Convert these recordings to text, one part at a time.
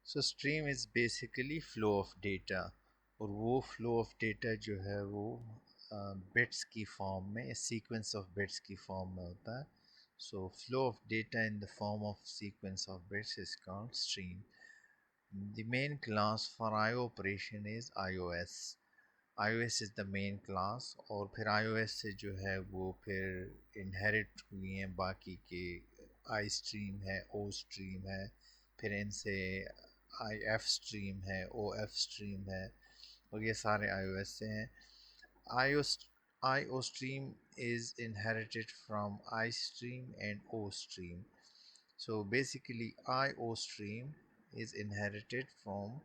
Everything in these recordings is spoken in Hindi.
So stream is basically flow of data, और वो फ्लो ऑफ डेटा जो है वो बिट्स की फॉर्म में, सीक्वेंस ऑफ बिट्स की फॉर्म में होता है. So flow of data in the form of sequence of bits is called stream. The main class for IO operation is iOS. iOS is the main class, और फिर iOS से जो है वो फिर इनहेरिट हुई हैं बाकी के. आई स्ट्रीम है, ओ स्ट्रीम है, फिर इनसे आई एफ स्ट्रीम है, ओ एफ स्ट्रीम है, और ये सारे iOS से हैं. IO IO stream is inherited from I stream and O stream. So basically IO stream is inherited from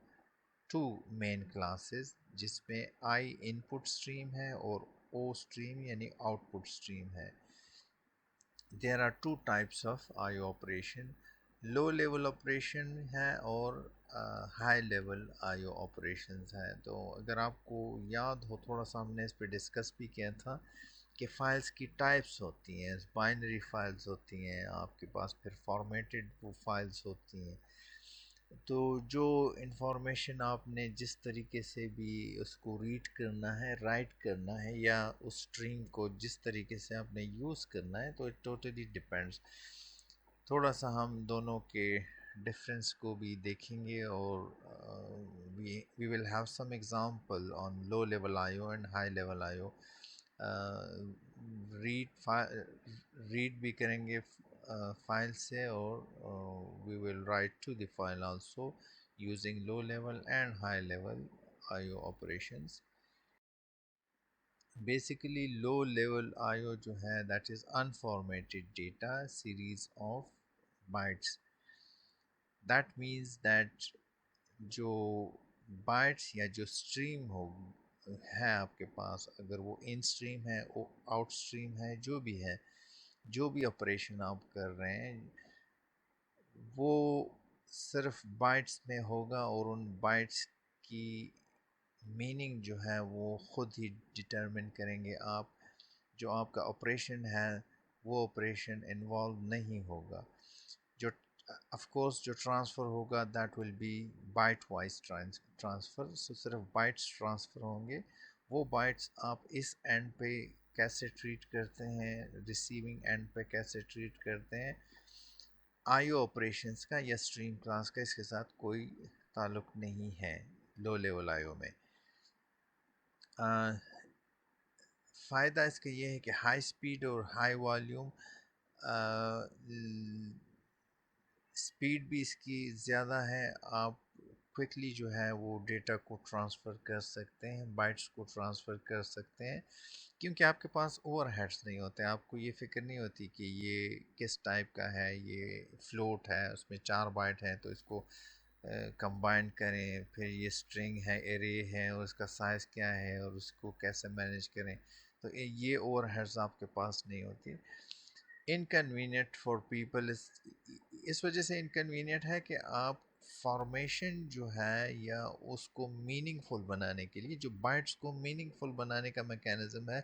two main classes, जिसमें I input stream है और O stream यानी output stream है. There are two types of IO operation. Low level operation है और हाई लेवल IO ऑपरेशंस हैं. तो अगर आपको याद हो, थोड़ा सा हमने इस पर डिस्कस भी किया था कि फ़ाइल्स की टाइप्स होती हैं. बाइनरी फाइल्स होती हैं आपके पास, फिर फॉर्मेटेड वो फाइल्स होती हैं. तो जो इंफॉर्मेशन आपने जिस तरीके से भी उसको रीड करना है, राइट करना है, या उस स्ट्रीम को जिस तरीके से आपने यूज़ करना है, तो इट टोटली डिपेंड्स. थोड़ा सा हम दोनों के डिफरेंस को भी देखेंगे, और we will have some example on low level IO and high level IO. Read read भी करेंगे फाइल से, और we will write to the file also using low level and high level IO operations. Basically low level IO जो है, that is unformatted data series of bytes. That means that जो बाइट्स या जो स्ट्रीम हो है आपके पास, अगर वो इन स्ट्रीम है, वो आउट स्ट्रीम है, जो भी है, जो भी ऑपरेशन आप कर रहे हैं, वो सिर्फ बाइट्स में होगा, और उन बाइट्स की मीनिंग जो है वो ख़ुद ही डिटरमिन करेंगे आप. जो आपका ऑपरेशन है वो ऑपरेशन इन्वॉल्व नहीं होगा. जो ऑफ कोर्स जो ट्रांसफ़र होगा that will be byte wise transfer. So सिर्फ बाइट्स ट्रांसफ़र होंगे. वो बाइट्स आप इस एंड पे कैसे ट्रीट करते हैं, रिसीविंग एंड पे कैसे ट्रीट करते हैं, आईओ ऑपरेशंस का या स्ट्रीम क्लास का इसके साथ कोई ताल्लुक नहीं है लो लेवल आईओ में. फ़ायदा इसका ये है कि हाई स्पीड और हाई वॉल्यूम, स्पीड भी इसकी ज़्यादा है. आप क्विकली जो है वो डेटा को ट्रांसफ़र कर सकते हैं, बाइट्स को ट्रांसफ़र कर सकते हैं, क्योंकि आपके पास ओवरहेड्स नहीं होते. आपको ये फ़िक्र नहीं होती कि ये किस टाइप का है, ये फ्लोट है, उसमें 4 बाइट हैं तो इसको कंबाइन करें, फिर ये स्ट्रिंग है, एरे है, और उसका साइज़ क्या है, और उसको कैसे मैनेज करें. तो ये ओवरहेड्स आपके पास नहीं होती. इनकन्वीनियंट फॉर पीपल, इस वजह से इनकन्वीनियंट है कि आप फॉर्मेशन जो है या उसको मीनिंगफुल बनाने के लिए, जो बाइट्स को मीनिंगफुल बनाने का मैकेनिज़्म है,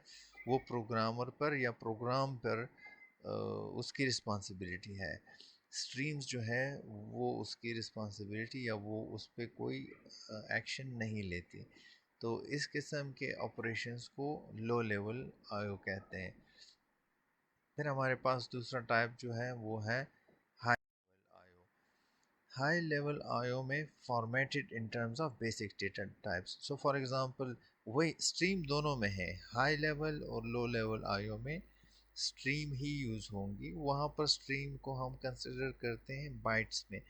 वो प्रोग्रामर पर या प्रोग्राम पर उसकी रिस्पॉन्सिबिलिटी है. स्ट्रीम्स जो है वो उसकी रिस्पॉन्सिबिलिटी या वो उस पर कोई एक्शन नहीं लेती. तो इस किस्म के ऑपरेशंस को लो लेवल आईओ कहते हैं. फिर हमारे पास दूसरा टाइप जो है वो है high level IO. High level IO में formatted in terms of basic data types. So for example, वही स्ट्रीम दोनों में है, हाई लेवल और लो लेवल आईओ में स्ट्रीम ही यूज़ होंगी. वहाँ पर स्ट्रीम को हम कंसिडर करते हैं बाइट्स में.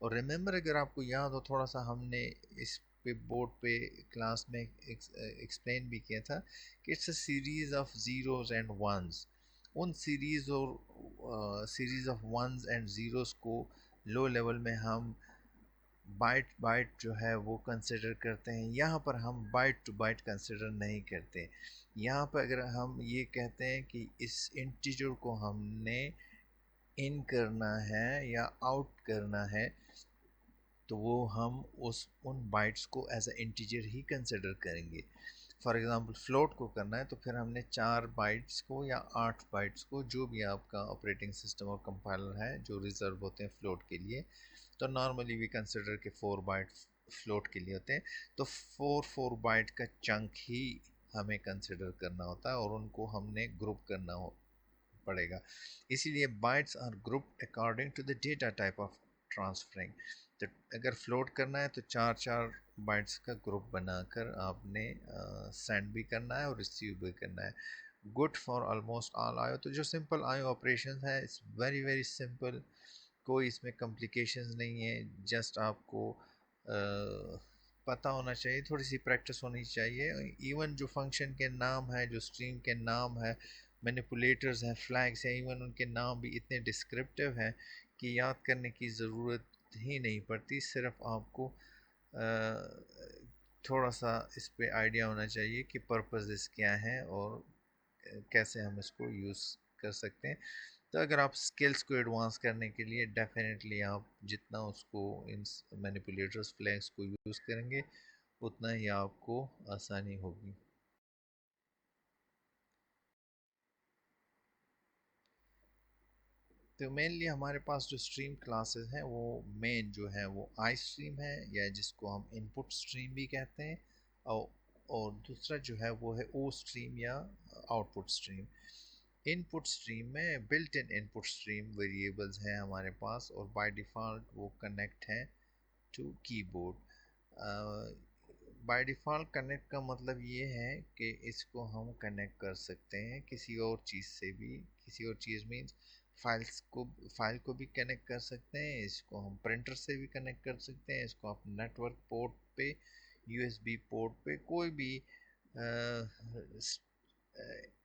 और रिमेंबर, अगर आपको याद हो, थोड़ा सा हमने इस पे बोर्ड पे क्लास में एक्सप्लेन भी किया था कि it's a series of zeros and ones. उन series of ones and zeros को लो लेवल में हम बाइट बाइट जो है वो कंसिडर करते हैं. यहाँ पर हम बाइट टू बाइट कंसिडर नहीं करते. यहाँ पर अगर हम ये कहते हैं कि इस इंटीजर को हमने इन करना है या आउट करना है, तो वो हम उन बाइट्स को एज अ इंटीजर ही कंसिडर करेंगे. फॉर एग्ज़ाम्पल फ्लोट को करना है तो फिर हमने 4 बाइट्स को या 8 बाइट्स को, जो भी आपका ऑपरेटिंग सिस्टम और कंपाइलर है जो रिज़र्व होते हैं फ्लोट के लिए, तो नॉर्मली वी कंसिडर के 4 बाइट फ्लोट के लिए होते हैं, तो 4 बाइट का चंक ही हमें कंसिडर करना होता है और उनको हमने ग्रुप करना पड़ेगा। इसीलिए bytes are group according to the data type of transferring. तो अगर फ्लोट करना है तो 4 4 बाइट्स का ग्रुप बनाकर आपने सेंड भी करना है और रिसीव भी करना है। गुड फॉर ऑलमोस्ट ऑल आयो। तो जो सिंपल आयो ऑपरेशन है, इट्स वेरी वेरी सिंपल, कोई इसमें कॉम्प्लिकेशंस नहीं है। जस्ट आपको पता होना चाहिए, थोड़ी सी प्रैक्टिस होनी चाहिए। इवन जो फंक्शन के नाम है, जो स्ट्रीम के नाम है, मैनिपुलेटर्स हैं, फ्लैग्स हैं, इवन उनके नाम भी इतने डिस्क्रिप्टिव हैं कि याद करने की ज़रूरत ही नहीं पड़ती। सिर्फ आपको थोड़ा सा इस पे आइडिया होना चाहिए कि पर्पसेस क्या हैं और कैसे हम इसको यूज़ कर सकते हैं। तो अगर आप स्किल्स को एडवांस करने के लिए डेफिनेटली आप जितना उसको इन मैनिपुलेटर्स फ्लैग्स को यूज़ करेंगे उतना ही आपको आसानी होगी। तो मेनली हमारे पास जो स्ट्रीम क्लासेस हैं वो मेन जो है वो आई स्ट्रीम है, या जिसको हम इनपुट स्ट्रीम भी कहते हैं, और दूसरा जो है वो है ओ स्ट्रीम या आउटपुट स्ट्रीम। इनपुट स्ट्रीम में built in input stream variables हैं हमारे पास, और बाय डिफ़ॉल्ट वो कनेक्ट हैं to keyboard. By default connect का मतलब ये है कि इसको हम कनेक्ट कर सकते हैं किसी और चीज़ से भी। किसी और चीज़ मीन्स फाइल को भी कनेक्ट कर सकते हैं, इसको हम प्रिंटर से भी कनेक्ट कर सकते हैं, इसको आप नेटवर्क पोर्ट पे, यूएसबी पोर्ट पे, कोई भी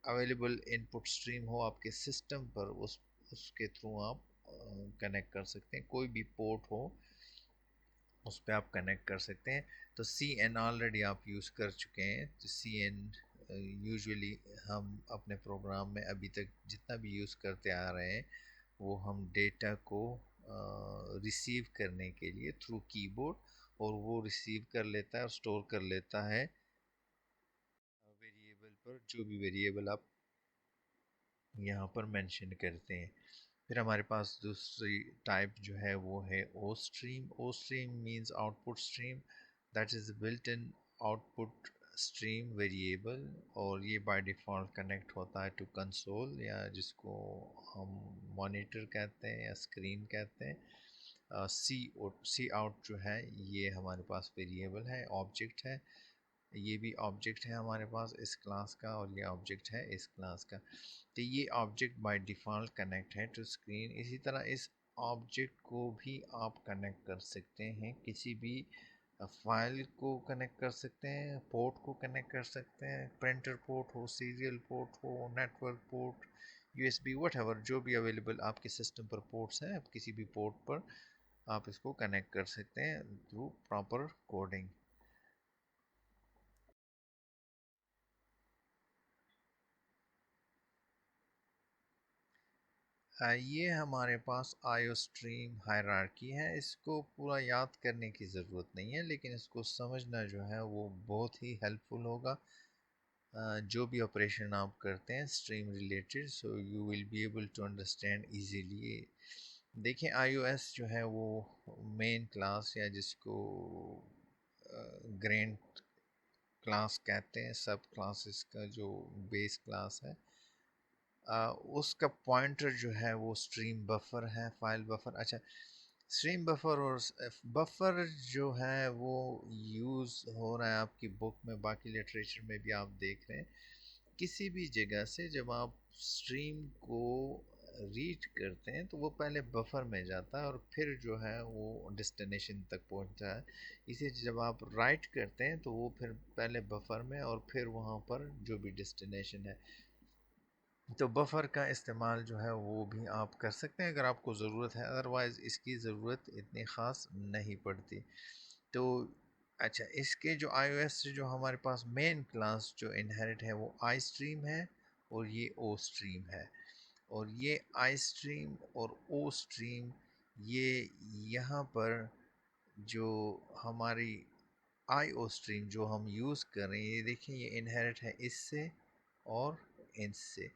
अवेलेबल इनपुट स्ट्रीम हो आपके सिस्टम पर, उसके थ्रू आप कनेक्ट कर सकते हैं। कोई भी पोर्ट हो उस पर आप कनेक्ट कर सकते हैं। तो सी एन ऑलरेडी आप यूज़ कर चुके हैं, तो सी एन यूजुअली हम अपने प्रोग्राम में अभी तक जितना भी यूज़ करते आ रहे हैं वो हम डेटा को रिसीव करने के लिए थ्रू कीबोर्ड, और वो रिसीव कर लेता है और स्टोर कर लेता है वेरिएबल पर, जो भी वेरिएबल आप यहाँ पर मेंशन करते हैं। फिर हमारे पास दूसरी टाइप जो है वो है O stream. O stream means output stream, that is built in output stream variable, और ये बाय डिफ़ॉल्ट कनेक्ट होता है टू कंसोल, या जिसको हम मॉनिटर कहते हैं या स्क्रीन कहते हैं। सी आउट जो है ये हमारे पास वेरिएबल है, ऑब्जेक्ट है। ये भी ऑब्जेक्ट है हमारे पास इस क्लास का, और ये ऑब्जेक्ट है इस क्लास का। तो ये ऑब्जेक्ट बाय डिफ़ॉल्ट कनेक्ट है टू स्क्रीन। इसी तरह इस ऑब्जेक्ट को भी आप कनेक्ट कर सकते हैं, किसी भी फाइल को कनेक्ट कर सकते हैं, पोर्ट को कनेक्ट कर सकते हैं, प्रिंटर पोर्ट हो, सीरियल पोर्ट हो, नेटवर्क पोर्ट, यूएसबी, वट जो भी अवेलेबल आपके सिस्टम पर पोर्ट्स हैं, आप किसी भी पोर्ट पर आप इसको कनेक्ट कर सकते हैं थ्रू प्रॉपर कोडिंग। ये हमारे पास आईओ स्ट्रीम हायरार्की है। इसको पूरा याद करने की ज़रूरत नहीं है, लेकिन इसको समझना जो है वो बहुत ही हेल्पफुल होगा। जो भी ऑपरेशन आप करते हैं stream related, so you will be able to understand easily. देखिए आईओएस जो है वो मेन क्लास, या जिसको ग्रैंड क्लास कहते हैं, सब क्लासेस का जो बेस क्लास है, उसका पॉइंटर जो है वो स्ट्रीम बफर है, फाइल बफर। अच्छा, स्ट्रीम बफर और बफर जो है वो यूज़ हो रहा है आपकी बुक में, बाकी लिटरेचर में भी आप देख रहे हैं। किसी भी जगह से जब आप स्ट्रीम को रीड करते हैं तो वो पहले बफर में जाता है और फिर जो है वो डेस्टिनेशन तक पहुंचता है। इसे जब आप राइट करते हैं तो वो फिर पहले बफर में और फिर वहाँ पर जो भी डेस्टिनेशन है। तो बफ़र का इस्तेमाल जो है वो भी आप कर सकते हैं अगर आपको ज़रूरत है, अदरवाइज़ इसकी ज़रूरत इतनी ख़ास नहीं पड़ती। तो अच्छा, इसके जो iOS से जो हमारे पास मेन क्लास जो इनहेरिट है वो आई स्ट्रीम है, और ये ओ स्ट्रीम है। और ये आई स्ट्रीम और ओ स्ट्रीम, ये यहाँ पर जो हमारी IO स्ट्रीम जो हम यूज़ कर रहे हैं, ये देखिए ये इनहेरिट है इससे और इनसे।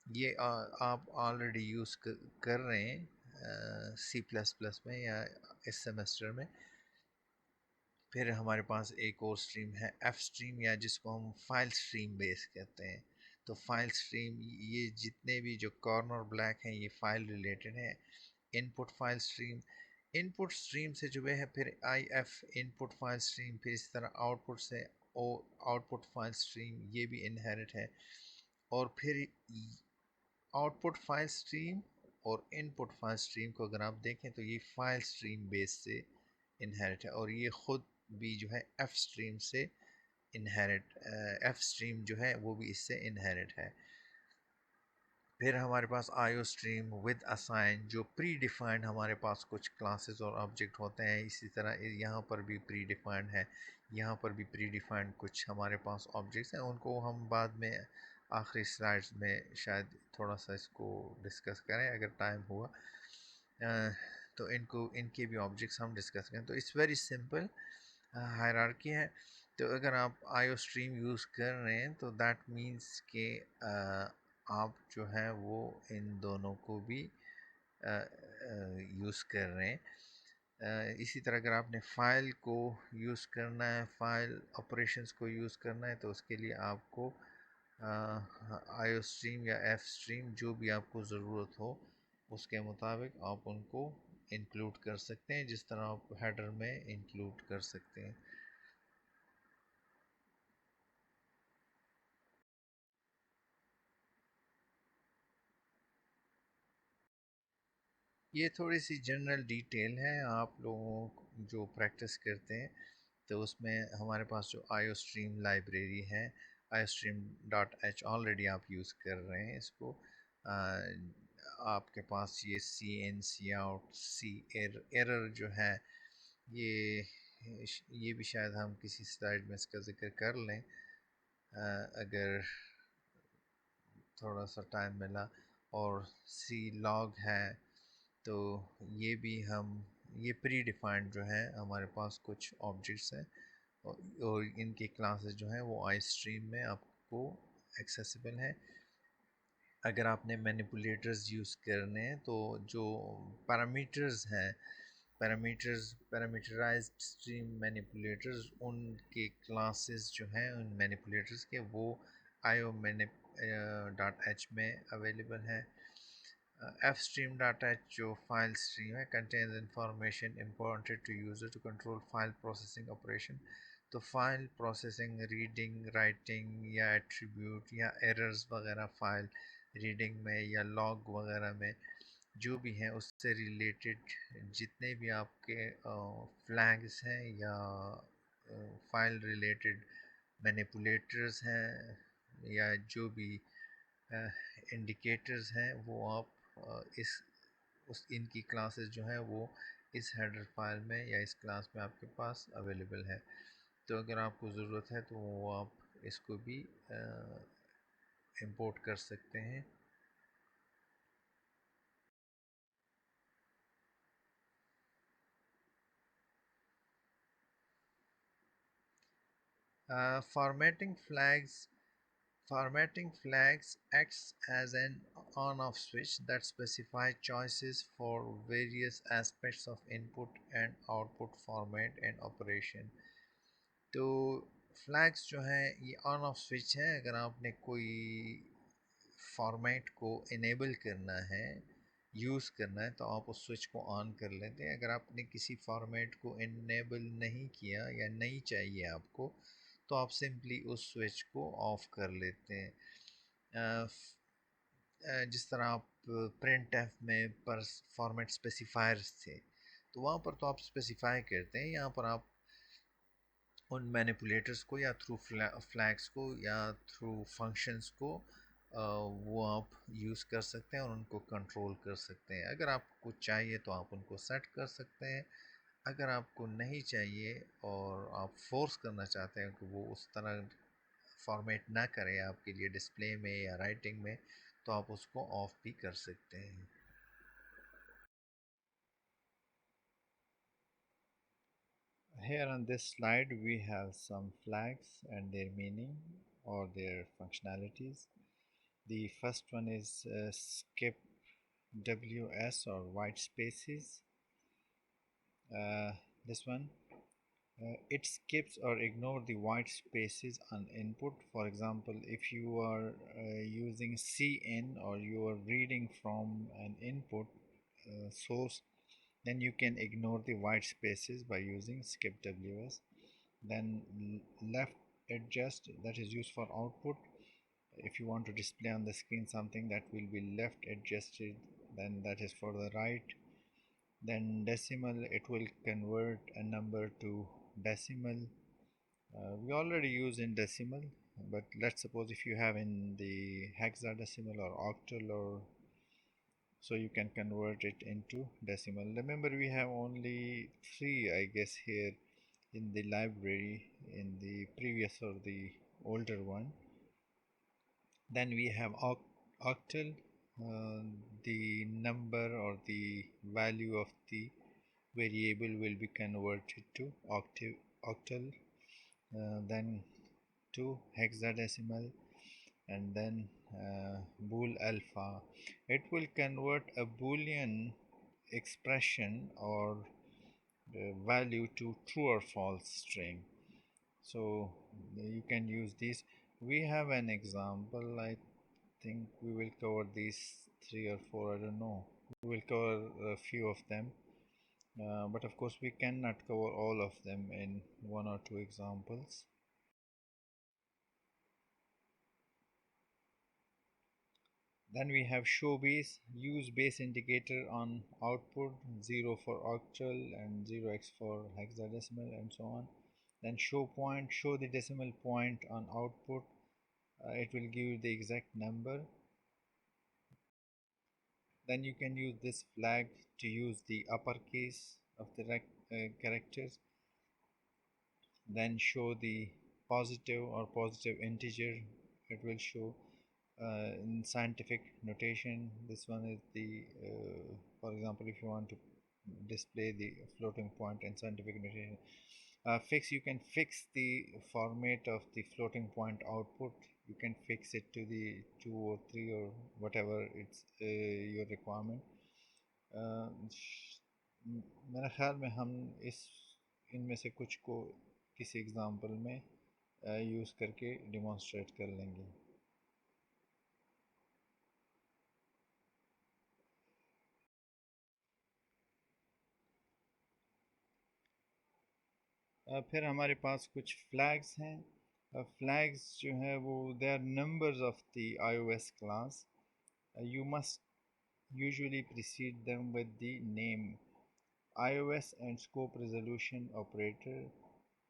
ये आप ऑलरेडी यूज़ कर रहे हैं सी प्लस प्लस में या इस सेमेस्टर में। फिर हमारे पास एक और स्ट्रीम है एफ स्ट्रीम, या जिसको हम फाइल स्ट्रीम बेस कहते हैं। तो फाइल स्ट्रीम, ये जितने भी जो कॉर्नर ब्लैक हैं ये फाइल रिलेटेड है। Input file stream, input stream से जो है फिर I F input file stream, फिर इस तरह आउटपुट से ओ आउटपुट फाइल स्ट्रीम, ये भी इनहेरिट है। और फिर आउटपुट फाइल स्ट्रीम और इनपुट फाइल स्ट्रीम को अगर आप देखें तो ये फाइल स्ट्रीम बेस से इनहेरिट है, और ये खुद भी जो है एफ स्ट्रीम से इनहेरिट, एफ स्ट्रीम जो है वो भी इससे इनहेरिट है। फिर हमारे पास आईओ स्ट्रीम विद असाइन, जो प्री डिफाइंड हमारे पास कुछ क्लासेस और ऑब्जेक्ट होते हैं, इसी तरह यहाँ पर भी प्री डिफाइंड है, यहाँ पर भी प्री डिफाइंड कुछ हमारे पास ऑब्जेक्ट्स हैं। उनको हम बाद में आखिरी स्लाइड्स में शायद थोड़ा सा इसको डिस्कस करें अगर टाइम हुआ, तो इनको इनके भी ऑब्जेक्ट्स हम डिस्कस करें। तो इट्स वेरी सिंपल हायरार्की है। तो अगर आप आईओ स्ट्रीम यूज़ कर रहे हैं तो दैट मीन्स कि आप जो है वो इन दोनों को भी यूज़ कर रहे हैं। इसी तरह अगर आपने फ़ाइल को यूज़ करना है, फ़ाइल ऑपरेशंस को यूज़ करना है, तो उसके लिए आपको आईओ स्ट्रीम या एफ स्ट्रीम जो भी आपको ज़रूरत हो उसके मुताबिक आप उनको इंक्लूड कर सकते हैं, जिस तरह आप हेडर में इंक्लूड कर सकते हैं। ये थोड़ी सी जनरल डिटेल है, आप लोगों जो प्रैक्टिस करते हैं तो उसमें हमारे पास जो आईओ स्ट्रीम लाइब्रेरी है, IO stream dot H already आप यूज़ कर रहे हैं इसको। आपके पास ये सी इन सी आउट सी एरर जो है, ये ये भी शायद हम किसी स्लाइड में इसका जिक्र कर लें अगर थोड़ा सा टाइम मिला। और सी लॉग है, तो ये भी हम, ये प्री डिफाइंड जो है हमारे पास कुछ ऑब्जेक्ट्स हैं, और इनकी क्लासेस जो हैं वो आई स्ट्रीम में आपको एक्सेसिबल है। अगर आपने मैनिपुलेटर्स यूज़ करने हैं तो जो पैरामीटर्स हैं, पैरामीटराइज्ड स्ट्रीम मैनिपुलेटर्स, उनके क्लासेस जो हैं उन मैनिपुलेटर्स के, वो आईओ डॉट एच में अवेलेबल है। एफ स्ट्रीम डाटा जो फाइल स्ट्रीम है contains information important to user to control file processing operation। तो फाइल प्रोसेसिंग, रीडिंग, राइटिंग या एट्रीब्यूट या एरर्स वगैरह फाइल रीडिंग में या लॉग वगैरह में जो भी हैं उससे रिलेटेड जितने भी आपके फ्लैग्स हैं या फाइल रिलेटेड मैनिपुलेटर्स हैं या जो भी इंडिकेटर्स हैं, वो आप इस उस इनकी क्लासेस जो हैं वो इस हेडर फाइल में या इस क्लास में आपके पास अवेलेबल है। तो अगर आपको ज़रूरत है तो वो आप इसको भी इंपोर्ट कर सकते हैं। Formatting flags, formatting flags acts as an on-off switch that specifies choices for various aspects of input and output format and operation। तो फ्लैग्स जो हैं ये ऑन ऑफ स्विच है। अगर आपने कोई फॉर्मेट को इनेबल करना है, यूज़ करना है, तो आप उस स्विच को ऑन कर लेते हैं। अगर आपने किसी फॉर्मेट को इनेबल नहीं किया या नहीं चाहिए आपको, तो आप सिंपली उस स्विच को ऑफ कर लेते हैं। जिस तरह आप प्रिंट एफ में पर फॉर्मेट स्पेसिफायर्स थे, तो वहाँ पर तो आप स्पेसिफाई करते हैं, यहाँ पर आप उन मैनिपुलेटर्स को या थ्रू फ्लैग्स को या थ्रू फंक्शंस को वो आप यूज़ कर सकते हैं और उनको कंट्रोल कर सकते हैं। अगर आपको चाहिए तो आप उनको सेट कर सकते हैं, अगर आपको नहीं चाहिए और आप फोर्स करना चाहते हैं कि वो उस तरह फॉर्मेट ना करें आपके लिए डिस्प्ले में या राइटिंग में, तो आप उसको ऑफ भी कर सकते हैं। Here on this slide we have some flags and their meaning or their functionalities. The first one is skip WS or white spaces. This one, it skips or ignore the white spaces on input. For example, if you are using cin or you are reading from an input source, then you can ignore the white spaces by using skip WS. Then left adjust, that is used for output. If you want to display on the screen something that will be left adjusted, then that is for the right. Then decimal, it will convert a number to decimal. We already use in decimal, but let's suppose if you have in the hexadecimal or octal, or so you can convert it into decimal. Remember, we have only three, I guess, here in the library in the previous or the older one. Then we have octal, uh, the number or the value of the variable will be converted to octal, then to hexadecimal, and then bool alpha. It will convert a boolean expression or value to true or false string. So you can use these. We have an example. I think we will cover these three or four, I don't know. We will cover a few of them, but of course we cannot cover all of them in one or two examples. Then we have show base. Use base indicator on output, 0 for octal and 0x for hexadecimal, and so on. Then show point, show the decimal point on output. It will give you the exact number. Then you can use this flag to use the uppercase of the characters. Then show the positive or positive integer. It will show in scientific notation. This one is the for example, if you want to display the floating point in scientific notation, fix, you can fix the format of the floating point output. You can fix it to the 2 or 3 or whatever it's your requirement. मेरा ख्याल में हम इस इनमें से कुछ को किसी एग्जांपल में यूज़ करके डिमॉन्स्ट्रेट कर लेंगे. फिर हमारे पास कुछ फ्लैग्स हैं. फ्लैग्स जो है वो they are numbers of the iOS class. You must usually precede them with the name, iOS and scope resolution operator.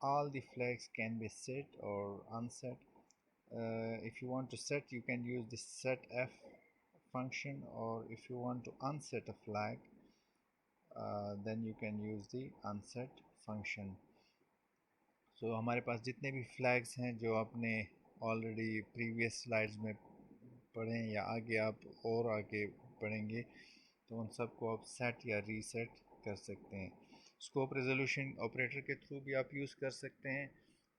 All the flags can be set or unset. If you want to set, you can use the setF function, or if you want to unset a flag, then you can use the unset function. So हमारे पास जितने भी फ्लैग्स हैं जो आपने ऑलरेडी प्रीवियस स्लाइड्स में पढ़े हैं या आगे आप और आगे पढ़ेंगे, तो उन सब को आप सेट या रीसेट कर सकते हैं. स्कोप रेजोल्यूशन ऑपरेटर के थ्रू भी आप यूज़ कर सकते हैं.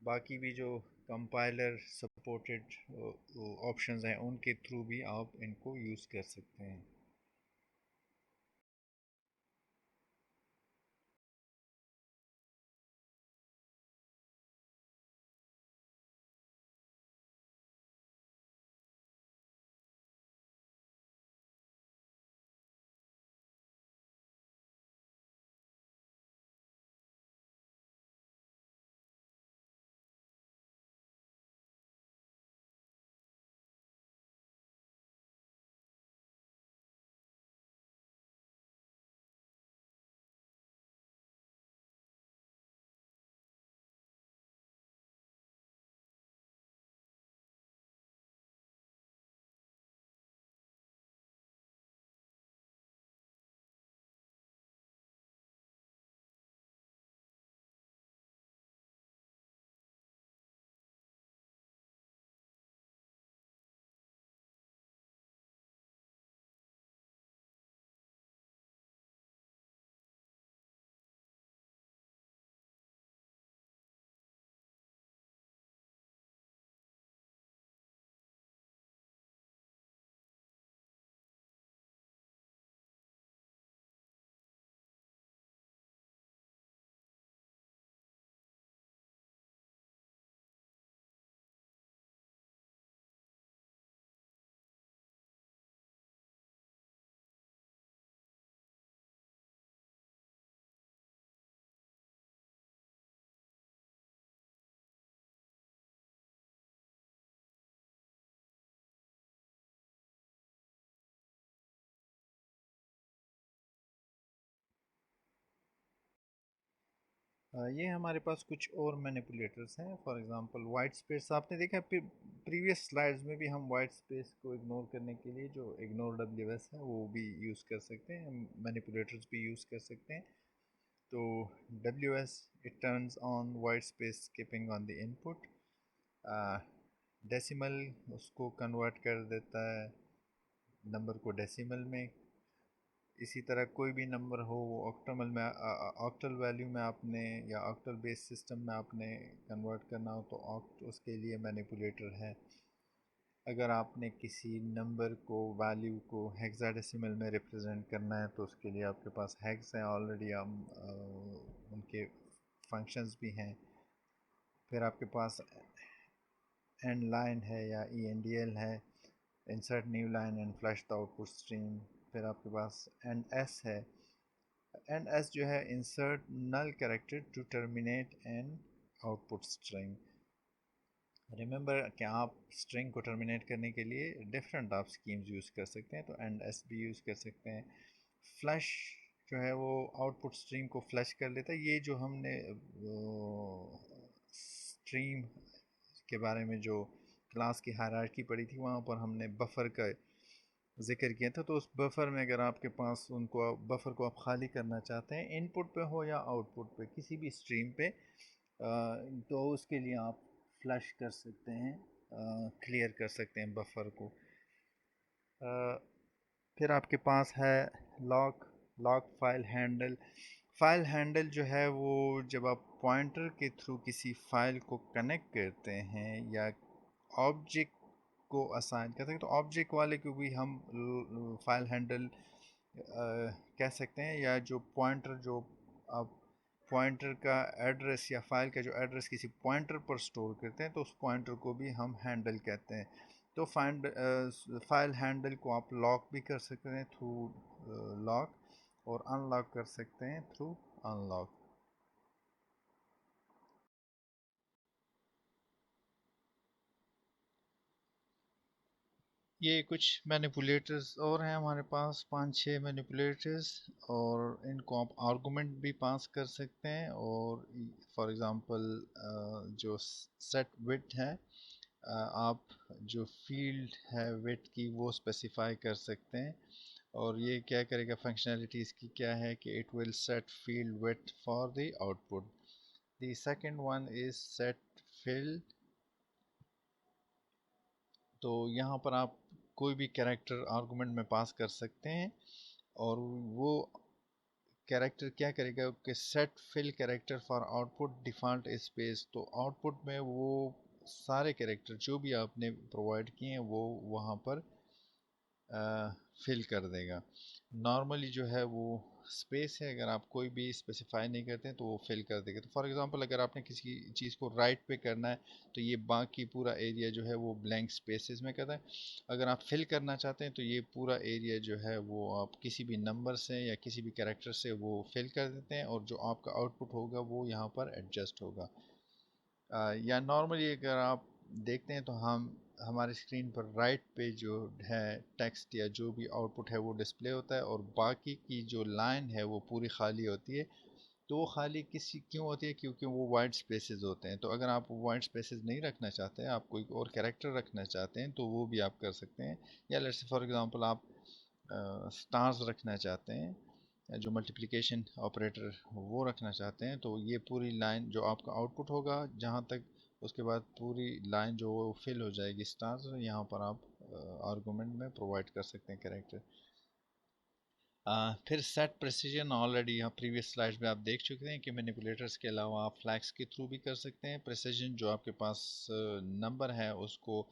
बाकी भी जो कंपाइलर सपोर्टेड ऑप्शंस हैं उनके थ्रू भी आप इनको यूज़ कर सकते हैं. ये हमारे पास कुछ और मैनिपुलेटर्स हैं। फॉर एग्जांपल वाइट स्पेस, आपने देखा प्रीवियस स्लाइड्स में भी हम वाइट स्पेस को इग्नोर करने के लिए जो इग्नोर डब्ल्यू एस है वो भी यूज़ कर सकते हैं, हम मैनिपुलेटर्स भी यूज़ कर सकते हैं। तो W S, it turns on white space skipping on the input. Decimal उसको कन्वर्ट कर देता है नंबर को डेसिमल में। इसी तरह कोई भी नंबर हो वो ऑक्टल में, ऑक्टल वैल्यू में आपने या ऑक्टल बेस सिस्टम में आपने कन्वर्ट करना हो तो ऑक्ट उसके लिए मैनिपुलेटर है। अगर आपने किसी नंबर को, वैल्यू को हेक्साडेसिमल में रिप्रेजेंट करना है तो उसके लिए आपके पास हेक्स हैं ऑलरेडी, हम उनके फंक्शंस भी हैं। फिर आपके पास एंड लाइन है या ई एन डी एल है, insert new line and flush the output stream. फिर आपके पास एंड एस है, एंड एस जो है insert null character to terminate an output string. Remember कि आप स्ट्रिंग को टर्मिनेट करने के लिए डिफरेंट आप स्कीम्स यूज़ कर सकते हैं, तो एंड एस भी यूज़ कर सकते हैं। फ्लैश जो है वो आउटपुट स्ट्रीम को फ्लैश कर लेता है। ये जो हमने स्ट्रीम के बारे में जो क्लास की हायरार्की पढ़ी थी वहाँ पर हमने बफर का जिक्र किया था। तो उस बफर में अगर आपके पास उनको बफर को आप खाली करना चाहते हैं, इनपुट पे हो या आउटपुट पे, किसी भी स्ट्रीम पे, तो उसके लिए आप फ्लश कर सकते हैं, क्लियर कर सकते हैं बफर को। फिर आपके पास है lock, lock file handle. File handle जो है वो जब आप पॉइंटर के थ्रू किसी फाइल को कनेक्ट करते हैं या ऑब्जेक्ट को असाइन करते हैं, तो ऑब्जेक्ट वाले को भी हम फाइल हैंडल कह सकते हैं। या जो पॉइंटर, जो आप पॉइंटर का एड्रेस या फाइल का जो एड्रेस किसी पॉइंटर पर स्टोर करते हैं तो उस पॉइंटर को भी हम हैंडल कहते हैं। तो फाइल हैंडल को आप लॉक भी कर सकते हैं थ्रू लॉक, और अनलॉक कर सकते हैं थ्रू अनलॉक। ये कुछ मैनिपुलेटर्स और हैं हमारे पास, 5-6 मैनिपुलेटर्स, और इनको आप आर्गुमेंट भी पास कर सकते हैं। और फॉर एग्ज़ाम्पल जो सेट विड्थ है, आप जो फील्ड है विड्थ की वो स्पेसिफाई कर सकते हैं। और ये क्या करेगा, फंक्शनैलिटी इसकी क्या है कि it will set field width for the output. The second one is set field. तो यहाँ पर आप कोई भी कैरेक्टर आर्गुमेंट में पास कर सकते हैं, और वो कैरेक्टर क्या करेगा कि set fill character for output default space. तो आउटपुट में वो सारे कैरेक्टर जो भी आपने प्रोवाइड किए हैं वो वहाँ पर फिल कर देगा। नॉर्मली जो है वो स्पेस है, अगर आप कोई भी स्पेसिफाई नहीं करते हैं तो वो फिल कर देगा। तो फॉर एग्जांपल अगर आपने किसी चीज़ को राइट पे करना है तो ये बाकी पूरा एरिया जो है वो ब्लैंक स्पेसेस में करता है। अगर आप फिल करना चाहते हैं तो ये पूरा एरिया जो है वो आप किसी भी नंबर से या किसी भी कैरेक्टर से वो फिल कर देते हैं, और जो आपका आउटपुट होगा वो यहाँ पर एडजस्ट होगा। या नॉर्मली अगर आप देखते हैं तो हम हमारे स्क्रीन पर राइट पे जो है टेक्स्ट या जो भी आउटपुट है वो डिस्प्ले होता है, और बाकी की जो लाइन है वो पूरी खाली होती है। तो वो खाली किसी क्यों होती है, क्योंकि वो वाइट स्पेसेस होते हैं। तो अगर आप वाइट स्पेसेस नहीं रखना चाहते हैं, आप कोई और कैरेक्टर रखना चाहते हैं, तो वो भी आप कर सकते हैं। या लेट्स से फॉर एग्जांपल आप स्टार्स रखना चाहते हैं, जो मल्टीप्लिकेशन ऑपरेटर वो रखना चाहते हैं, तो ये पूरी लाइन जो आपका आउटपुट होगा जहाँ तक, उसके बाद पूरी लाइन जो वो फिल हो जाएगी स्टार्स, यहाँ पर आप आर्गुमेंट में प्रोवाइड कर सकते हैं कैरेक्टर। फिर सेट प्रेसिजन, ऑलरेडी यहाँ प्रीवियस स्लाइड में आप देख चुके हैं कि मैनिपुलेटर्स के अलावा आप फ्लैग्स के थ्रू भी कर सकते हैं। प्रेसिजन जो आपके पास नंबर है उसको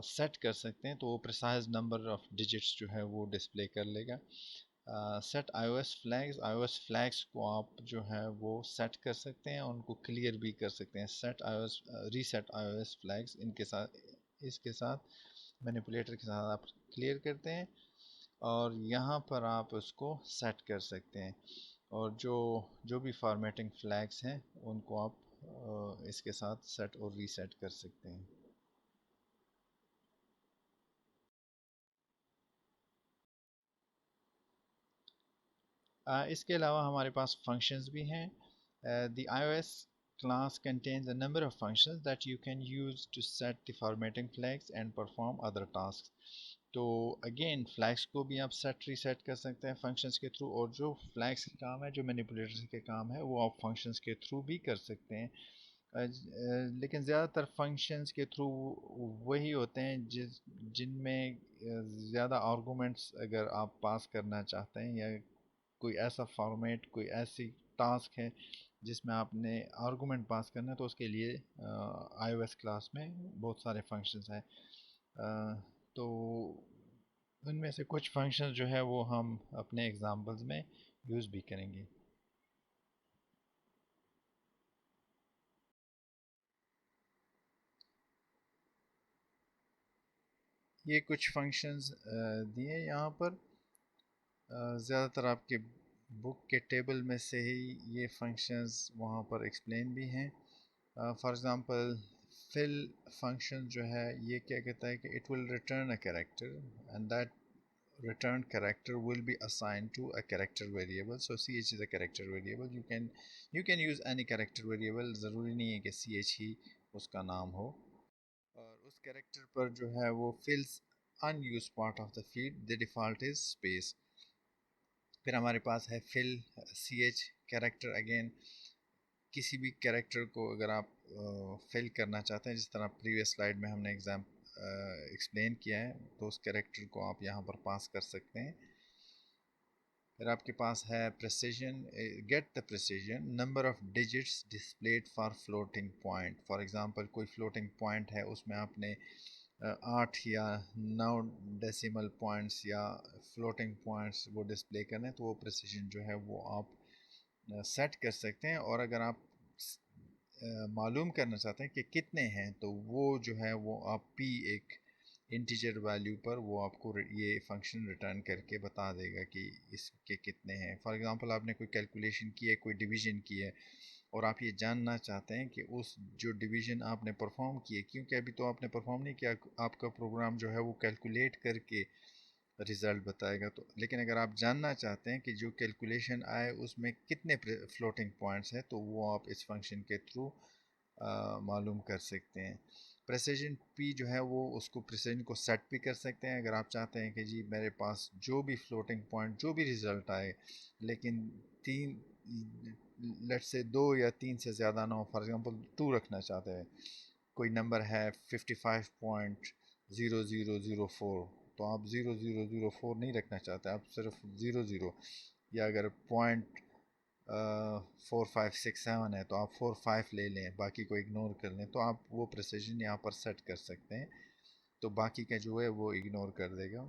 सेट कर सकते हैं, तो वो प्रिसाइज नंबर ऑफ डिजिट्स जो है वो डिस्प्ले कर लेगा। Set iOS flags, iOS flags को आप जो है वो सेट कर सकते हैं, उनको क्लियर भी कर सकते हैं। Set iOS, reset iOS flags, इनके साथ, इसके साथ मैनिपुलेटर के साथ आप क्लियर करते हैं, और यहाँ पर आप उसको सेट कर सकते हैं। और जो जो भी फॉर्मेटिंग फ्लैग्स हैं उनको आप इसके साथ सेट और रीसेट कर सकते हैं। इसके अलावा हमारे पास फंक्शंस भी हैं। The iOS class contains a number of functions that you can use to set the formatting flags and perform other tasks. तो अगेन फ्लैग्स को भी आप सेट रीसेट कर सकते हैं फंक्शंस के थ्रू, और जो फ्लैग्स के काम है, जो मैनिपुलेटर्स के काम है, वो आप फंक्शंस के थ्रू भी कर सकते हैं। लेकिन ज़्यादातर फंक्शंस के थ्रू वही होते हैं जिनमें ज़्यादा आर्गूमेंट्स अगर आप पास करना चाहते हैं, या कोई ऐसा फॉर्मेट, कोई ऐसी टास्क है जिसमें आपने आर्गूमेंट पास करना है, तो उसके लिए iOS क्लास में बहुत सारे फंक्शंस हैं। तो उनमें से कुछ फंक्शंस जो है वो हम अपने एग्जांपल्स में यूज़ भी करेंगे। ये कुछ फंक्शंस दिए यहाँ पर। ज़्यादातर आपके बुक के टेबल में से ही ये फंक्शंस वहाँ पर एक्सप्लेन भी हैं। फॉर एग्ज़ाम्पल फिल फंक्शन जो है ये क्या कहता है कि it will return a character and that returned character will be assigned to a character variable. So ch is a character variable. You can use any character variable, ज़रूरी नहीं है कि ch ही उसका नाम हो। और उस कैरेक्टर पर जो है वो fills unused part of the field, the default is space। फिर हमारे पास है fill ch character। अगेन किसी भी कैरेक्टर को अगर आप फिल करना चाहते हैं, जिस तरह प्रीवियस स्लाइड में हमने एग्जाम एक्सप्लेन किया है, तो उस कैरेक्टर को आप यहाँ पर पास कर सकते हैं। फिर आपके पास है precision, get the precision number of digits displayed for floating point. For example कोई फ्लोटिंग पॉइंट है, उसमें आपने 8 या 9 डेसिमल पॉइंट्स या फ्लोटिंग पॉइंट्स वो डिस्प्ले करने हैं, तो वो प्रेसिजन जो है वो आप सेट कर सकते हैं। और अगर आप मालूम करना चाहते हैं कि कितने हैं, तो वो जो है वो आप पी एक इंटीजर वैल्यू पर वो आपको ये फंक्शन रिटर्न करके बता देगा कि इसके कितने हैं। फॉर एग्जांपल आपने कोई कैलकुलेशन की है, कोई डिवीजन की है, और आप ये जानना चाहते हैं कि उस जो डिवीजन आपने परफॉर्म की है, क्योंकि अभी तो आपने परफॉर्म नहीं किया, आपका प्रोग्राम जो है वो कैलकुलेट करके रिज़ल्ट बताएगा। तो लेकिन अगर आप जानना चाहते हैं कि जो कैलकुलेशन आए उसमें कितने फ्लोटिंग पॉइंट्स हैं, तो वो आप इस फंक्शन के थ्रू मालूम कर सकते हैं। प्रेसिजन पी जो है वो उसको प्रेसिजन को सेट भी कर सकते हैं। अगर आप चाहते हैं कि जी मेरे पास जो भी फ्लोटिंग पॉइंट, जो भी रिज़ल्ट आए, लेकिन तीन, लेट्स से 2 या 3 से ज़्यादा ना हो, फॉर एग्जांपल 2 रखना चाहते हैं, कोई नंबर है 55.0004, तो आप 0004 नहीं रखना चाहते, आप सिर्फ 00, या अगर पॉइंट 4567 है तो आप 45 ले लें, बाकी को इग्नोर कर लें, तो आप वो प्रेसिजन यहाँ पर सेट कर सकते हैं, तो बाकी का जो है वो इग्नोर कर देगा।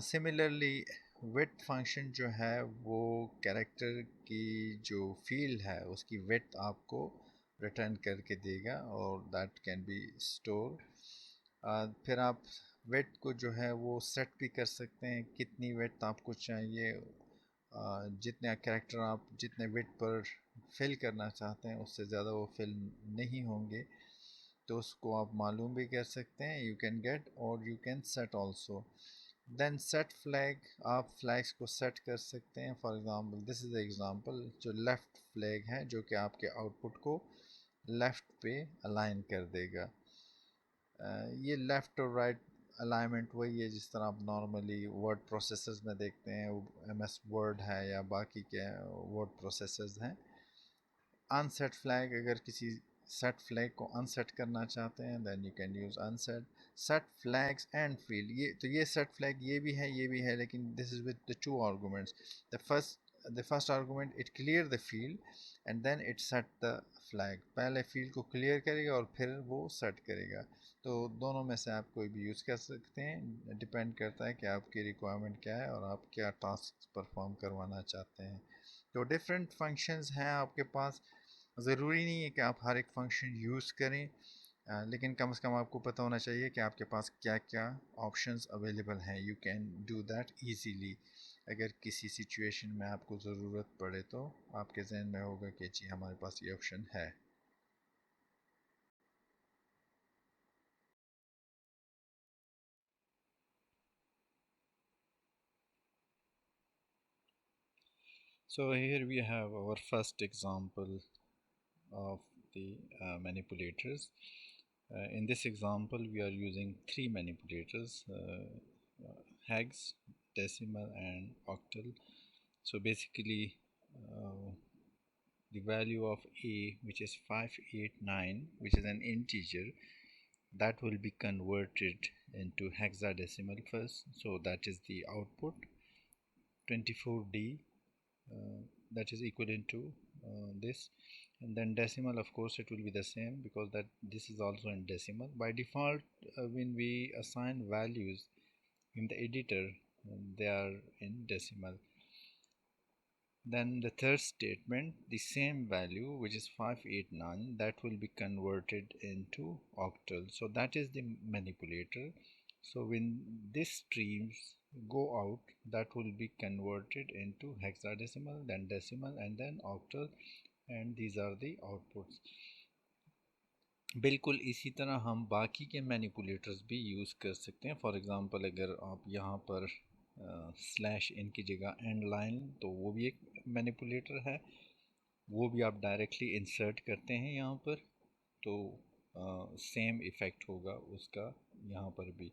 सिमिलरली विड्थ फंक्शन जो है वो कैरेक्टर की जो फील्ड है उसकी विड्थ आपको रिटर्न करके देगा, और दैट कैन बी स्टोर। फिर आप विड्थ को जो है वो सेट भी कर सकते हैं, कितनी विड्थ आपको चाहिए। जितने कैरेक्टर आप जितने विड्थ पर फिल करना चाहते हैं उससे ज़्यादा वो फिल नहीं होंगे, तो उसको आप मालूम भी कर सकते हैं। यू कैन गेट और you can set also. Then set flag, आप फ्लैग्स को सेट कर सकते हैं। For example this is example, जो लेफ़्ट फ्लैग है जो कि आपके आउटपुट को लेफ़्ट पे अलाइन कर देगा। ये लेफ़्ट और राइट अलाइनमेंट वही है जिस तरह आप नॉर्मली वर्ड प्रोसेसर्स में देखते हैं, एम एस वर्ड है या बाकी के वर्ड प्रोसेसर्स हैं। अनसेट फ्लैग, अगर किसी सेट फ्लैग को अनसेट करना चाहते हैं, then you can use unset. Set flags and field, ये तो ये सेट फ्लैग ये भी है, ये भी है, लेकिन this is with the two arguments. The first argument it clear the field and then it set the flag. पहले फील्ड को क्लियर करेगा और फिर वो सेट करेगा। तो दोनों में से आप कोई भी यूज़ कर सकते हैं, डिपेंड करता है कि आपकी रिक्वायरमेंट क्या है और आप क्या टास्क परफॉर्म करवाना चाहते हैं। तो डिफरेंट फंक्शंस हैं आपके पास। ज़रूरी नहीं है कि आप हर एक फंक्शन यूज़ करें, लेकिन कम से कम आपको पता होना चाहिए कि आपके पास क्या क्या ऑप्शंस अवेलेबल हैं। You can do that easily. अगर किसी सिचुएशन में आपको ज़रूरत पड़े तो आपके जहन में होगा कि जी हमारे पास ये ऑप्शन है। So here we have our first example of the manipulators. In this example, we are using three manipulators, hex, decimal, and octal. So basically, uh, the value of a, which is 589, which is an integer, that will be converted into hexadecimal first. So that is the output 24D, that is equivalent to this, and then decimal, of course it will be the same because that this is also in decimal. By default, when we assign values in the editor, they are in decimal. Then the third statement, the same value, which is 589, that will be converted into octal. So that is the manipulator. So when these streams go out, that will be converted into hexadecimal, then decimal, and then octal, and these are the outputs. बिल्कुल इसी तरह हम बाकी के मैनिपुलेटर्स भी यूज़ कर सकते हैं. फॉर एग्ज़ाम्पल अगर आप यहाँ पर स्लैश इन की जगह एंड लाइन, तो वो भी एक मैनिपुलेटर है, वो भी आप डायरेक्टली इंसर्ट करते हैं यहाँ पर, तो सेम इफ़ेक्ट होगा उसका यहाँ पर भी.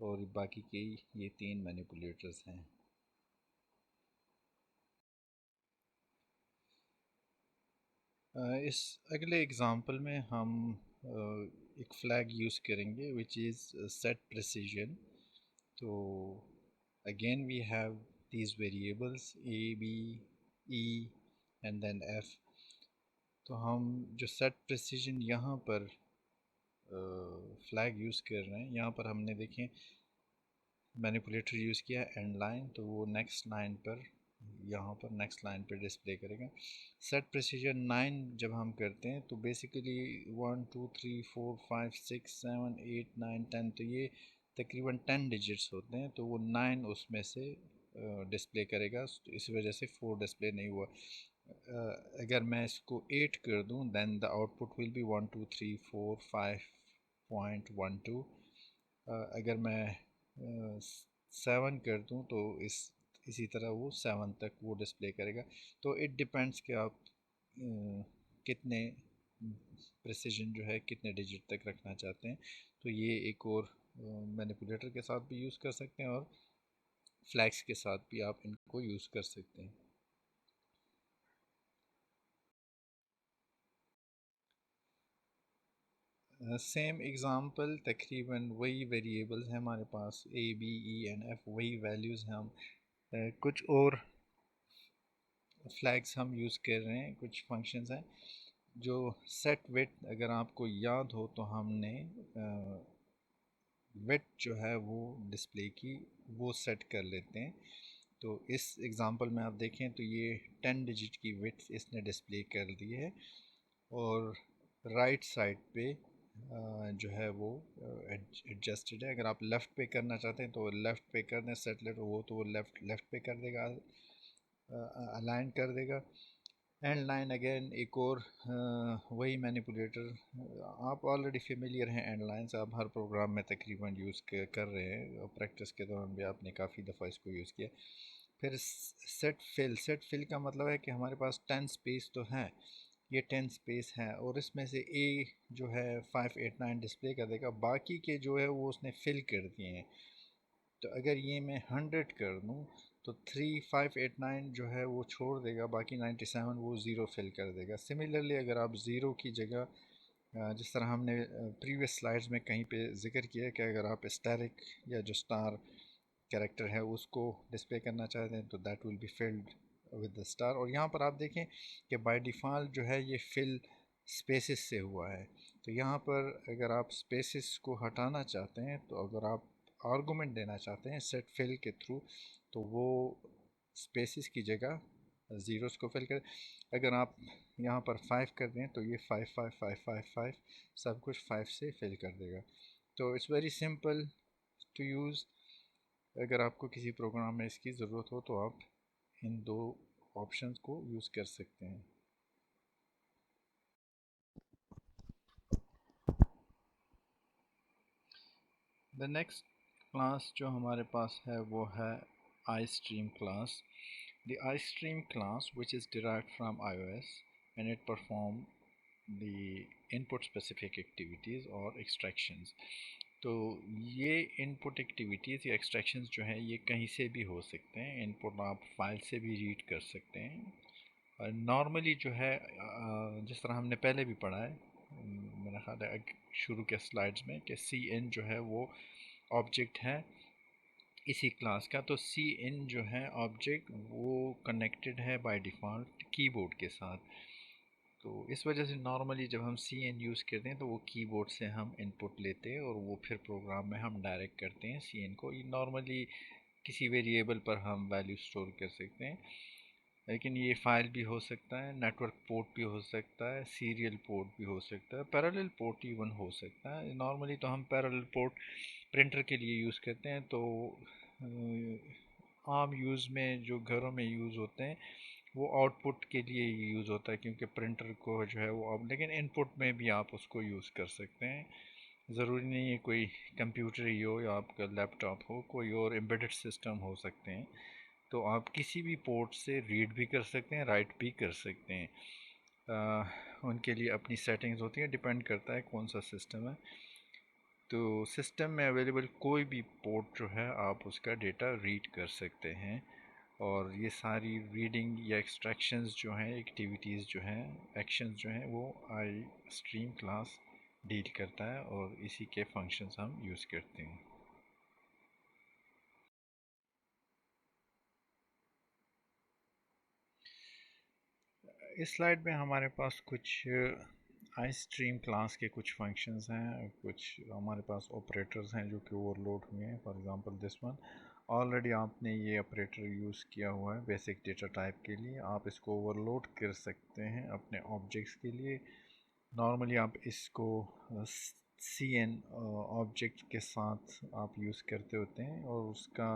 और बाकी के ये तीन मैनिपुलेटर्स हैं. इस अगले एग्ज़ाम्पल में हम एक फ्लैग यूज़ करेंगे विच इज़ सेट प्रिसीजन. तो again we have these variables a b e and then f. तो हम जो सेट प्रिसीजन यहाँ पर फ्लैग यूज़ कर रहे हैं, यहाँ पर हमने देखें मैनिपुलेटर यूज़ किया एंड लाइन, तो वो नेक्स्ट लाइन पर, यहाँ पर नेक्स्ट लाइन पर डिस्प्ले करेगा. सेट प्रिसीजन 9 जब हम करते हैं तो बेसिकली 1 2 3 4 5 6 7 8 9 10, तो ये तकरीबन 10 डिजिट्स होते हैं, तो वो 9 उसमें से डिस्प्ले करेगा. तो इस वजह से 4 डिस्प्ले नहीं हुआ. अगर मैं इसको 8 कर दूं, then the output will be 1 2 3 4 5.12. अगर मैं 7 कर दूं, तो इसी तरह वो 7 तक वो डिस्प्ले करेगा. तो इट डिपेंड्स कि आप कितने प्रिसिजन जो है कितने डिजिट तक रखना चाहते हैं. तो ये एक और मैनिपुलेटर के साथ भी यूज़ कर सकते हैं, और फ्लैग्स के साथ भी आप इनको यूज़ कर सकते हैं. सेम एग्ज़ाम्पल, तकरीबन वही वेरिएबल्स हैं हमारे पास, A B E and F, वही वैल्यूज़ हैं. हम कुछ और फ्लैग्स हम यूज़ कर रहे हैं, कुछ फंक्शंस हैं जो सेट विथ, अगर आपको याद हो तो हमने विथ जो है वो डिस्प्ले की वो सेट कर लेते हैं. तो इस एग्ज़ाम्पल में आप देखें तो ये 10 डिजिट की विथ इसने डिस्प्ले कर दी है, और राइट साइड पे जो है वो एडजस्टेड है. अगर आप लेफ़्ट पे करना चाहते हैं तो लेफ़्ट पे कर दें, सेट लेफ्ट वो, तो वो लेफ़्ट पे कर देगा, अलाइन कर देगा. एंड लाइन अगेन एक और वही मैनिपुलेटर. आप ऑलरेडी फेमिलियर हैं एंड लाइन से, आप हर प्रोग्राम में तकरीबन यूज़ कर रहे हैं, प्रैक्टिस के दौरान भी आपने काफ़ी दफ़ा इसको यूज़ किया. फिर सेट फिल का मतलब है कि हमारे पास 10 स्पेस तो है, ये 10 स्पेस है, और इसमें से ए जो है 589 डिस्प्ले कर देगा, बाकी के जो है वो उसने फिल कर दिए हैं. तो अगर ये मैं 100 कर दूँ, तो 3589 जो है वो छोड़ देगा, बाकी 97 वो ज़ीरो फिल कर देगा. सिमिलरली अगर आप ज़ीरो की जगह, जिस तरह हमने प्रीवियस स्लाइड्स में कहीं पे ज़िक्र किया कि अगर आप स्टैरिक या जो स्टार कैरेक्टर है उसको डिस्प्ले करना चाहते हैं, तो that will be filled with the star. और यहाँ पर आप देखें कि बाय डिफ़ॉल्ट जो है ये फिल स्पेसिस से हुआ है. तो यहाँ पर अगर आप स्पेसिस को हटाना चाहते हैं, तो अगर आप आर्गूमेंट देना चाहते हैं सेट फिल के थ्रू, तो वो स्पेसिस की जगह ज़ीरोस को फिल कर. अगर आप यहाँ पर 5 कर दें, तो ये 5 सब कुछ 5 से फिल कर देगा. तो it's very simple to use. अगर आपको किसी प्रोग्राम में इसकी ज़रूरत हो, तो आप इन दो ऑप्शंस को यूज़ कर सकते हैं. द नेक्स्ट क्लास जो हमारे पास है वो है I stream class. the iStream class, which is derived from iOS, and it perform the input specific activities or extractions. तो ये इनपुट एक्टिविटीज़ या एक्सट्रैक्शंस जो है ये कहीं से भी हो सकते हैं। इनपुट आप फाइल से भी रीड कर सकते हैं। नॉर्मली जो है जिस तरह हमने पहले भी पढ़ा है, मेरा ख्याल है शुरू के स्लाइड्स में, कि सी एन जो है वो ऑब्जेक्ट है इसी क्लास का। तो सी इन जो है ऑब्जेक्ट वो कनेक्टेड है बाय डिफ़ॉल्ट कीबोर्ड के साथ। तो इस वजह से नॉर्मली जब हम सी एन यूज़ करते हैं तो वो कीबोर्ड से हम इनपुट लेते हैं और वो फिर प्रोग्राम में हम डायरेक्ट करते हैं सी एन को। ये नॉर्मली किसी वेरिएबल पर हम वैल्यू स्टोर कर सकते हैं, लेकिन ये फाइल भी हो सकता है, नेटवर्क पोर्ट भी हो सकता है, सीरियल पोर्ट भी हो सकता है, पैरेलल पोर्ट इवन हो सकता है। नॉर्मली तो हम पैरेलल पोर्ट प्रिंटर के लिए यूज़ करते हैं। तो आम यूज़ में जो घरों में यूज़ होते हैं वो आउटपुट के लिए यूज़ होता है, क्योंकि प्रिंटर को जो है वो अब, लेकिन इनपुट में भी आप उसको यूज़ कर सकते हैं। ज़रूरी नहीं है कोई कंप्यूटर ही हो या आपका लैपटॉप हो, कोई और एम्बेडेड सिस्टम हो सकते हैं। तो आप किसी भी पोर्ट से रीड भी कर सकते हैं, राइट भी कर सकते हैं। उनके लिए अपनी सेटिंग्स होती हैं, डिपेंड करता है कौन सा सिस्टम है। तो सिस्टम में अवेलेबल कोई भी पोर्ट जो है आप उसका डेटा रीड कर सकते हैं। और ये सारी रीडिंग या एक्सट्रैक्शंस जो हैं, एक्टिविटीज़ जो हैं, एक्शंस जो हैं, वो आई स्ट्रीम क्लास डील करता है और इसी के फंक्शंस हम यूज़ करते हैं। इस स्लाइड में हमारे पास कुछ आई स्ट्रीम क्लास के कुछ फंक्शंस हैं, कुछ हमारे पास ऑपरेटर्स हैं जो कि ओवरलोड हुए हैं। For example this one, already आपने ये ऑपरेटर यूज़ किया हुआ है बेसिक डेटा टाइप के लिए। आप इसको ओवरलोड कर सकते हैं अपने ऑब्जेक्ट्स के लिए। नॉर्मली आप इसको सी एन ऑब्जेक्ट के साथ आप यूज़ करते होते हैं, और उसका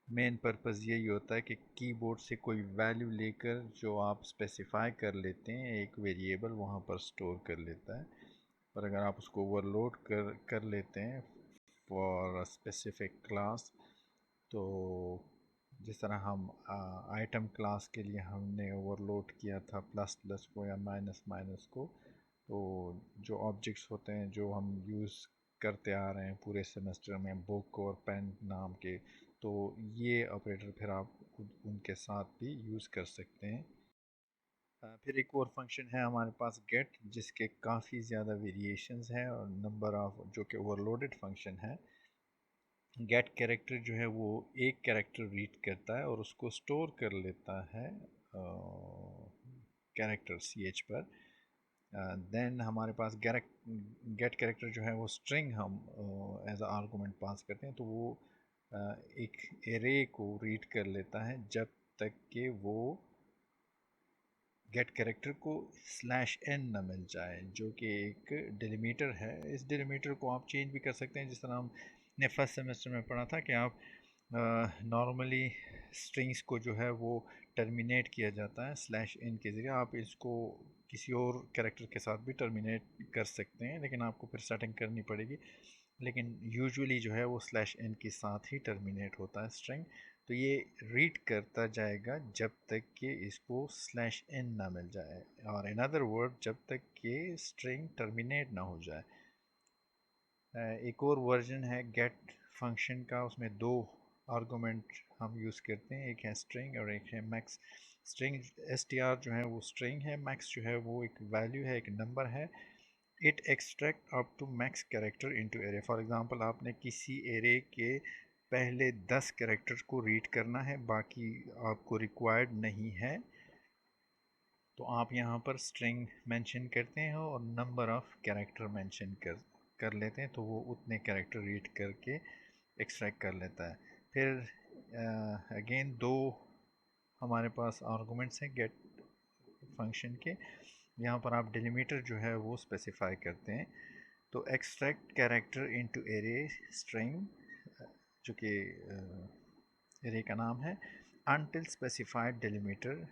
मेन पर्पज़ यही होता है कि कीबोर्ड से कोई वैल्यू लेकर जो आप स्पेसिफाई कर लेते हैं एक वेरिएबल वहाँ पर स्टोर कर लेता है। पर अगर आप उसको ओवरलोड कर लेते हैं फॉर अ स्पेसिफिक क्लास, तो जिस तरह हम आइटम क्लास के लिए हमने ओवरलोड किया था प्लस प्लस को या माइनस माइनस को, तो जो ऑब्जेक्ट्स होते हैं जो हम यूज़ करते आ रहे हैं पूरे सेमेस्टर में, बुक और पेन नाम के, तो ये ऑपरेटर फिर आप उनके साथ भी यूज़ कर सकते हैं। फिर एक और फंक्शन है हमारे पास गेट, जिसके काफ़ी ज़्यादा वेरिएशंस हैं और नंबर ऑफ, जो कि ओवरलोडेड फंक्शन है। गेट कैरेक्टर जो है वो एक कैरेक्टर रीड करता है और उसको स्टोर कर लेता है कैरेक्टर सी एच पर। देन हमारे पास गेट कैरेक्टर जो है वो स्ट्रिंग हम एज अ आर्गूमेंट पास करते हैं, तो वो एक एरे को रीड कर लेता है जब तक कि वो गेट कैरेक्टर को स्लैश एन न मिल जाए, जो कि एक डिलीमीटर है। इस डिलीमीटर को आप चेंज भी कर सकते हैं, जिस तरह हमने फर्स्ट सेमेस्टर में पढ़ा था कि आप नॉर्मली स्ट्रिंग्स को जो है वो टर्मिनेट किया जाता है स्लैश एन के ज़रिए। आप इसको किसी और कैरेक्टर के साथ भी टर्मिनेट कर सकते हैं, लेकिन आपको फिर सेटिंग करनी पड़ेगी। लेकिन यूजुअली जो है वो स्लैश एन के साथ ही टर्मिनेट होता है स्ट्रिंग। तो ये रीड करता जाएगा जब तक कि इसको स्लैश एन ना मिल जाए, और इन अदर वर्ड जब तक कि स्ट्रिंग टर्मिनेट ना हो जाए। एक और वर्जन है गेट फंक्शन का, उसमें दो आर्गूमेंट हम यूज़ करते हैं, एक है स्ट्रिंग और एक है max. String S T R जो है वो स्ट्रिंग है, मैक्स जो है वो एक वैल्यू है, एक नंबर है। It extract up to max character into array. For example आपने किसी एरे के पहले 10 कैरेक्टर को रीड करना है, बाकी आपको रिक्वायर्ड नहीं है, तो आप यहाँ पर स्ट्रिंग मेंशन करते हैं और नंबर ऑफ़ कैरेक्टर मेंशन कर लेते हैं, तो वो उतने कैरेक्टर रीड करके एक्सट्रैक्ट कर लेता है। फिर अगेन दो हमारे पास आर्गूमेंट्स हैं गेट फंक्शन के। यहाँ पर आप डिलीमीटर जो है वो स्पेसिफाई करते हैं। तो extract character into array string, जो कि एरे का नाम है, अनटिल स्पेसिफाइड डिलीमीटर,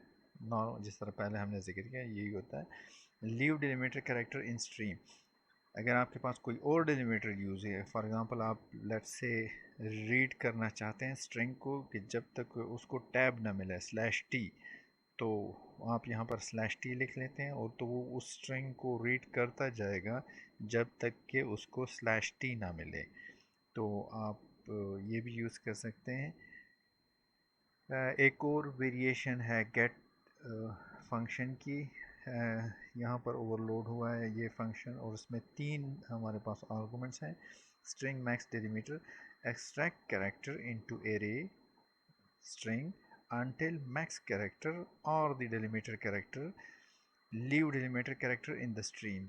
जिस तरह पहले हमने जिक्र किया यही होता है। Leave delimiter character in stream, अगर आपके पास कोई और डिलीमीटर यूज़ है, फॉर एग्जांपल आप लेट्स से रीड करना चाहते हैं स्ट्रिंग को कि जब तक उसको टैब ना मिले स्लैश टी, तो आप यहाँ पर स्लैश टी लिख लेते हैं और तो वो उस स्ट्रिंग को रीड करता जाएगा जब तक कि उसको स्लैश टी ना मिले। तो आप ये भी यूज़ कर सकते हैं। एक और वेरिएशन है गेट फंक्शन की। यहाँ पर ओवरलोड हुआ है ये फंक्शन और इसमें 3 हमारे पास आर्गुमेंट्स हैं। String max delimiter, extract character into array string until max character or the delimiter character, leave delimiter character in the stream।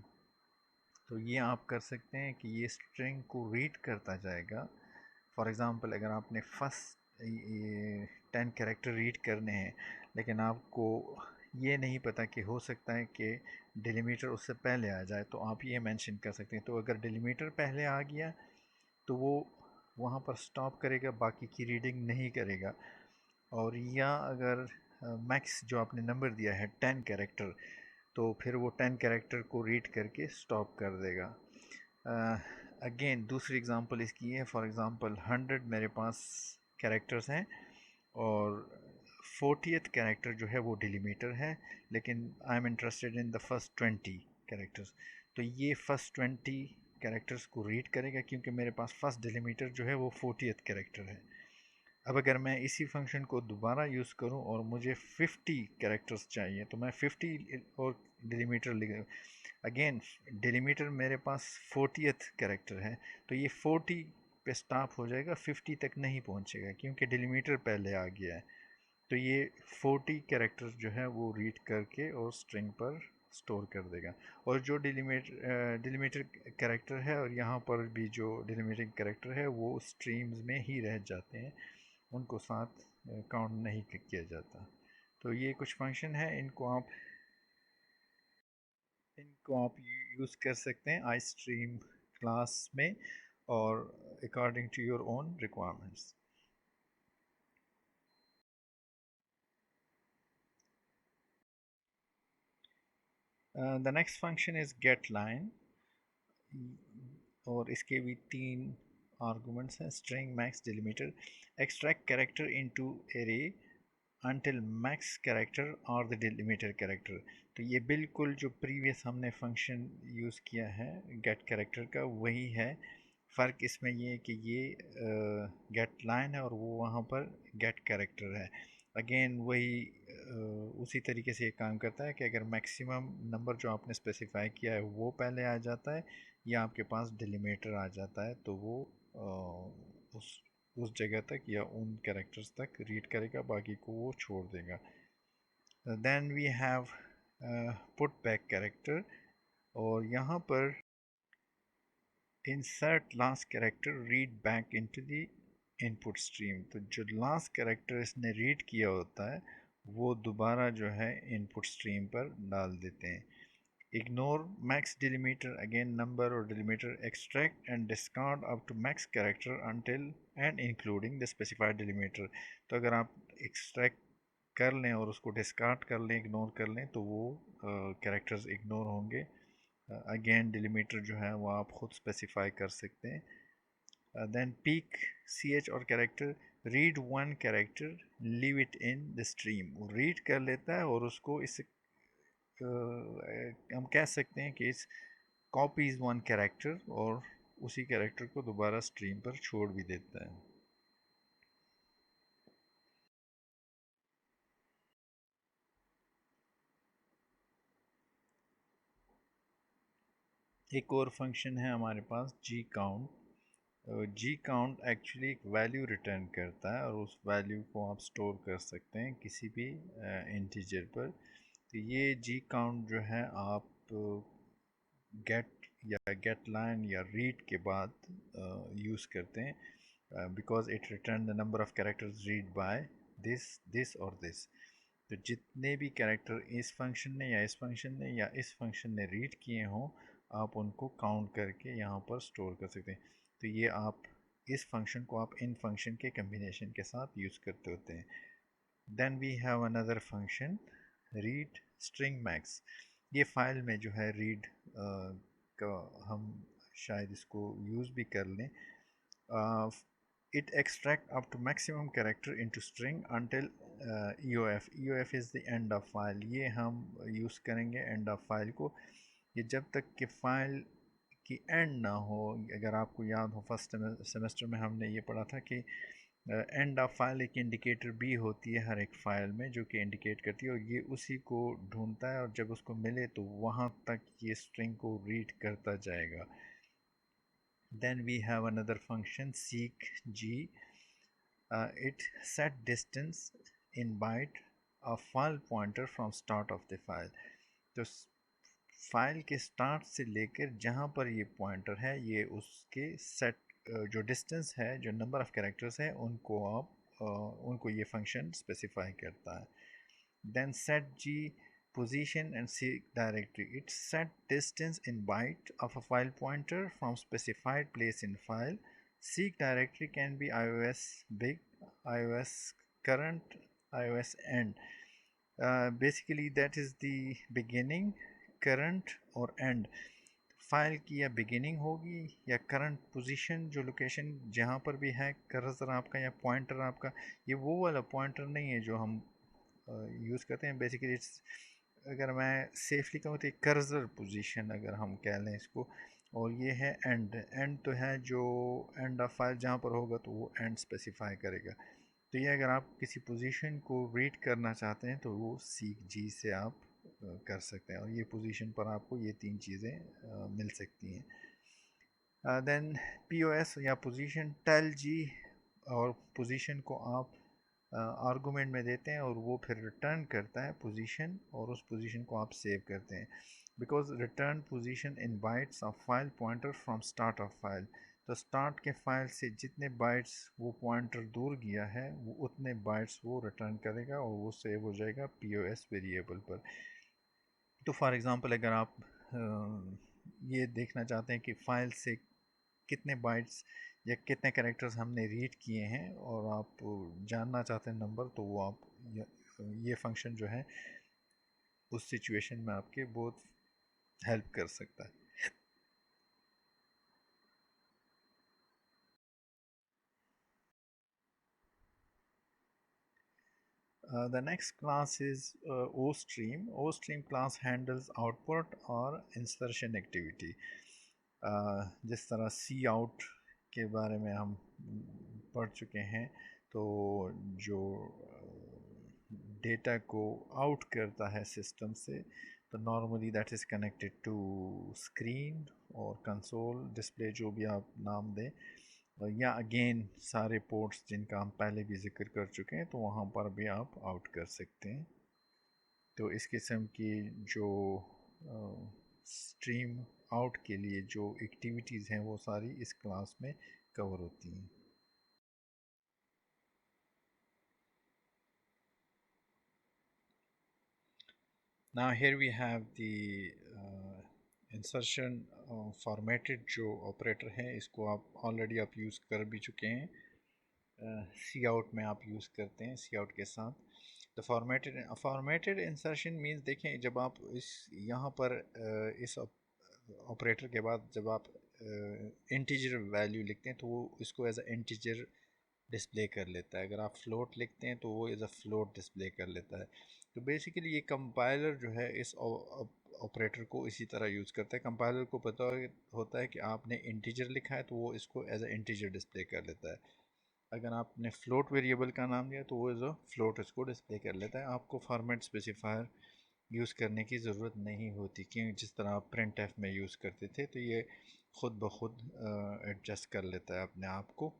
तो ये आप कर सकते हैं कि ये स्ट्रिंग को रीड करता जाएगा। फॉर एग्ज़ाम्पल अगर आपने फर्स्ट 10 कैरेक्टर रीड करने हैं लेकिन आपको ये नहीं पता कि हो सकता है कि डिलीमीटर उससे पहले आ जाए, तो आप ये मेंशन कर सकते हैं। तो अगर डिलीमीटर पहले आ गया तो वो वहाँ पर स्टॉप करेगा, बाकी की रीडिंग नहीं करेगा। और या अगर मैक्स जो आपने नंबर दिया है 10 कैरेक्टर, तो फिर वो 10 कैरेक्टर को रीड करके स्टॉप कर देगा। अगेन दूसरी एग्जांपल इसकी है। फॉर एग्जांपल 100 मेरे पास कैरेक्टर्स हैं और 40th कैरेक्टर जो है वो डिलीमीटर है, लेकिन I am interested in the first 20 characters. तो ये फर्स्ट 20 कैरेक्टर्स को रीड करेगा क्योंकि मेरे पास फर्स्ट डिलीमीटर जो है वो 40th कैरेक्टर है। अब अगर मैं इसी फंक्शन को दोबारा यूज़ करूं और मुझे 50 कैरेक्टर्स चाहिए, तो मैं 50 और डिलीमीटर लिख, अगेन डिलीमीटर मेरे पास 40th कैरेक्टर है, तो ये 40 पे स्टॉप हो जाएगा, 50 तक नहीं पहुंचेगा क्योंकि डिलीमीटर पहले आ गया है। तो ये 40 कैरेक्टर्स जो है वो रीड करके और स्ट्रिंग पर स्टोर कर देगा। और जो डिलीमीटर कैरेक्टर है और यहाँ पर भी जो डिलीमीटिंग कैरेक्टर है वो स्ट्रीम्स में ही रह जाते हैं, उनको साथ काउंट नहीं किया जाता। तो ये कुछ फंक्शन है, इनको आप यूज़ कर सकते हैं आई स्ट्रीम क्लास में और according to your own requirements. The next function is get line और इसके भी 3 आर्गुमेंट्स हैं, string max delimiter, extract character into array until max character or the delimiter character। तो ये बिल्कुल जो प्रीवियस हमने फंक्शन यूज़ किया है गेट कैरेक्टर का वही है। फ़र्क इसमें ये है कि ये गेट लाइन है और वो वहाँ पर गेट कैरेक्टर है। अगेन वही उसी तरीके से ये काम करता है कि अगर मैक्सिमम नंबर जो आपने स्पेसिफाई किया है वो पहले आ जाता है या आपके पास डिलीमीटर आ जाता है, तो वो उस जगह तक या उन कैरेक्टर्स तक रीड करेगा, बाकी को वो छोड़ देगा। Then we have put back character और यहाँ पर insert last character read back into the input stream. तो जो लास्ट कैरेक्टर इसने रीड किया होता है वो दोबारा जो है इनपुट स्ट्रीम पर डाल देते हैं। Ignore max delimiter, again number or delimiter, extract and discard up to max character until and including the specified delimiter। तो अगर आप extract कर लें और उसको discard कर लें, ignore कर लें, तो वो characters ignore होंगे। again delimiter जो है वो आप खुद specify कर सकते हैं। then peak ch और character, read one character, leave it in the stream। वो read कर लेता है और उसको इस हम कह सकते हैं कि इस कॉपीज वन कैरेक्टर और उसी कैरेक्टर को दोबारा स्ट्रीम पर छोड़ भी देता है। एक और फंक्शन है हमारे पास जी काउंट। जी काउंट एक्चुअली एक वैल्यू रिटर्न करता है और उस वैल्यू को आप स्टोर कर सकते हैं किसी भी इंटीजर पर। तो ये जी काउंट जो है आप गेट या गेट लाइन या रीड के बाद यूज़ करते हैं, because it return the number of characters read by this और दिस। तो जितने भी कैरेक्टर इस फंक्शन ने या इस फंक्शन ने या इस फंक्शन ने रीड किए हों, आप उनको काउंट करके यहाँ पर स्टोर कर सकते हैं। तो ये आप इस फंक्शन को आप इन फंक्शन के कम्बिनेशन के साथ यूज़ करते होते हैं। Then we have another function read string max. ये फाइल में जो है रीड का हम शायद इसको यूज़ भी कर लें। it extract up to maximum character into string until EOF. EOF is the end of file. ये हम यूज़ करेंगे end of file को. ये जब तक कि फाइल की एंड ना हो. अगर आपको याद हो फर्स्ट सेमेस्टर में हमने ये पढ़ा था कि एंड ऑफ फाइल एक इंडिकेटर भी होती है हर एक फाइल में जो कि इंडिकेट करती है, और ये उसी को ढूंढता है, और जब उसको मिले तो वहाँ तक ये स्ट्रिंग को रीड करता जाएगा. Then we have another function seek g. It set distance in byte of file pointer from start of the file. तो फाइल के स्टार्ट से लेकर जहाँ पर ये पॉइंटर है, ये उसके सेट जो डिस्टेंस है, जो नंबर ऑफ़ कैरेक्टर्स है, उनको उनको ये फंक्शन स्पेसिफाई करता है. Then set G position and seek directory. It set distance in byte of a file pointer from specified place in file. Seek directory can be iOS big, iOS current, iOS end. Basically that is the beginning, current और end. फाइल की या बिगिनिंग होगी या करंट पोजीशन, जो लोकेशन जहाँ पर भी है कर्सर आपका या पॉइंटर आपका, ये वो वाला पॉइंटर नहीं है जो हम यूज़ करते हैं. बेसिकली इट्स, अगर मैं सेफली कहूँ तो कर्सर पोजीशन अगर हम कह लें इसको. और ये है एंड. एंड तो है जो एंड ऑफ फाइल जहाँ पर होगा तो वो एंड स्पेसिफाई करेगा. तो ये अगर आप किसी पोजीशन को रीड करना चाहते हैं तो वो सीक जी से आप कर सकते हैं, और ये पोजीशन पर आपको ये तीन चीज़ें मिल सकती हैं. देन पीओएस या पोजीशन टेल जी, और पोजीशन को आप आर्गूमेंट में देते हैं और वो फिर रिटर्न करता है पोजीशन, और उस पोजीशन को आप सेव करते हैं. Because return position in bytes of file pointer from start of file. तो स्टार्ट के फाइल से जितने बाइट्स वो पॉइंटर दूर गया है वो उतने बाइट्स वो रिटर्न करेगा, और वो सेव हो जाएगा पीओएस वेरिएबल पर. तो फॉर एग्ज़ाम्पल अगर आप ये देखना चाहते हैं कि फ़ाइल से कितने बाइट्स या कितने कैरेक्टर्स हमने रीड किए हैं, और आप जानना चाहते हैं नंबर, तो वो आप ये फंक्शन जो है उस सिचुएशन में आपके बहुत हेल्प कर सकता है. The next class is OStream. OStream class handles output और insertion activity. जिस तरह सी आउट के बारे में हम पढ़ चुके हैं, तो जो डेटा को आउट करता है सिस्टम से, तो normally that is connected to screen और कंसोल डिस्प्ले, जो भी आप नाम दें, या अगेन सारे पोर्ट्स जिनका हम पहले भी जिक्र कर चुके हैं, तो वहाँ पर भी आप आउट कर सकते हैं. तो इस किस्म की जो स्ट्रीम आउट के लिए जो एक्टिविटीज़ हैं वो सारी इस क्लास में कवर होती हैं. Now here we have the insertion formatted जो ऑपरेटर है, इसको आप ऑलरेडी आप यूज़ कर भी चुके हैं. सी आउट में आप यूज़ करते हैं सी आउट के साथ. तो फॉर्मेटेड इंसर्शन मीन्स, देखें जब आप इस यहाँ पर इस ऑपरेटर के बाद जब आप इंटीजर वैल्यू लिखते हैं तो वो इसको एज अ इंटीजर डिस्प्ले कर लेता है. अगर आप फ्लोट लिखते हैं तो वो एज अ फ्लोट डिस्प्ले कर लेता है. तो बेसिकली ये कंपाइलर जो है इस ऑपरेटर को इसी तरह यूज़ करता है. कंपाइलर को पता होता है कि आपने इंटीजर लिखा है तो वो इसको एज अ इंटीजर डिस्प्ले कर लेता है. अगर आपने फ्लोट वेरिएबल का नाम दिया तो वो एज अ फ्लोट इसको डिस्प्ले कर लेता है. आपको फॉर्मेट स्पेसिफायर यूज़ करने की ज़रूरत नहीं होती, कि जिस तरह आप प्रिंट एफ में यूज़ करते थे, तो ये ख़ुद ब खुद एडजस्ट कर लेता है अपने आप को.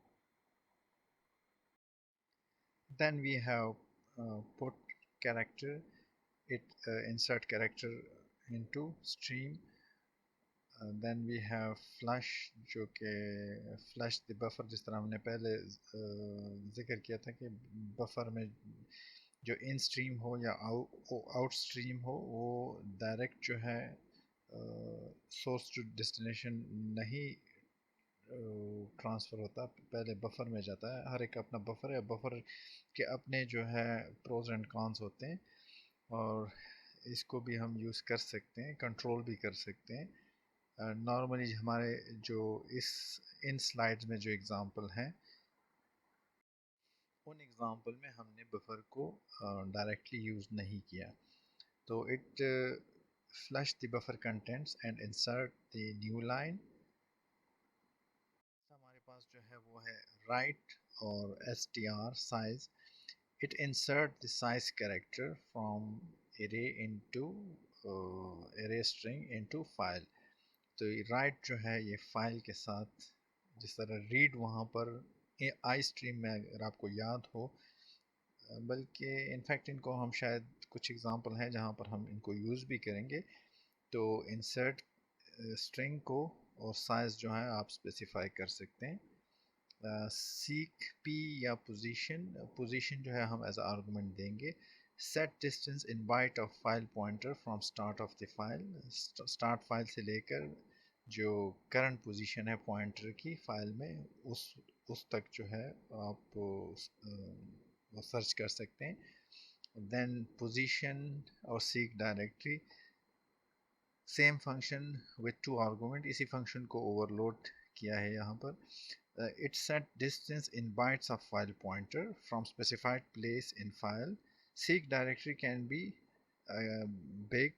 Then we have put character. It insert character into stream. Then we have flush, जो कि flush the buffer, जिस तरह हमने पहले जिक्र किया था कि बफर में जो इन स्ट्रीम हो या आउट स्ट्रीम हो, वो डायरेक्ट जो है सोर्स टू डेस्टिनेशन नहीं ट्रांसफ़र होता, पहले बफर में जाता है. हर एक अपना बफर है, बफर के अपने जो है प्रोज एंड कॉन्स होते हैं, और इसको भी हम यूज़ कर सकते हैं, कंट्रोल भी कर सकते हैं. नॉर्मली हमारे जो इस इन स्लाइड्स में जो एग्ज़ाम्पल हैं, उन एग्ज़ाम्पल में हमने बफर को डायरेक्टली यूज़ नहीं किया. तो it flush the buffer contents and insert the new line. हमारे पास जो है वो है write और str size. It insert the size character from array into array string into file. तो write जो है ये फाइल के साथ, जिस तरह read वहाँ पर आई स्ट्रीम में अगर आपको याद हो, बल्कि इनफैक्ट इनको हम शायद कुछ एग्जांपल हैं जहाँ पर हम इनको यूज़ भी करेंगे. तो इंसर्ट स्ट्रिंग को और साइज़ जो है आप स्पेसिफाई कर सकते हैं. सीक पी या पोजीशन जो है हम एज आर्गूमेंट देंगे. Set distance in byte of file pointer from start of the file. Start file से लेकर जो करंट पोजीशन है पॉइंटर की फाइल में उस तक जो है आप वो सर्च कर सकते हैं. देन पोजीशन और seek directory, same function with to argument. इसी फंक्शन को ओवरलोड किया है यहाँ पर. It set distance in bytes of file pointer from specified place in file. Seek directory can be big,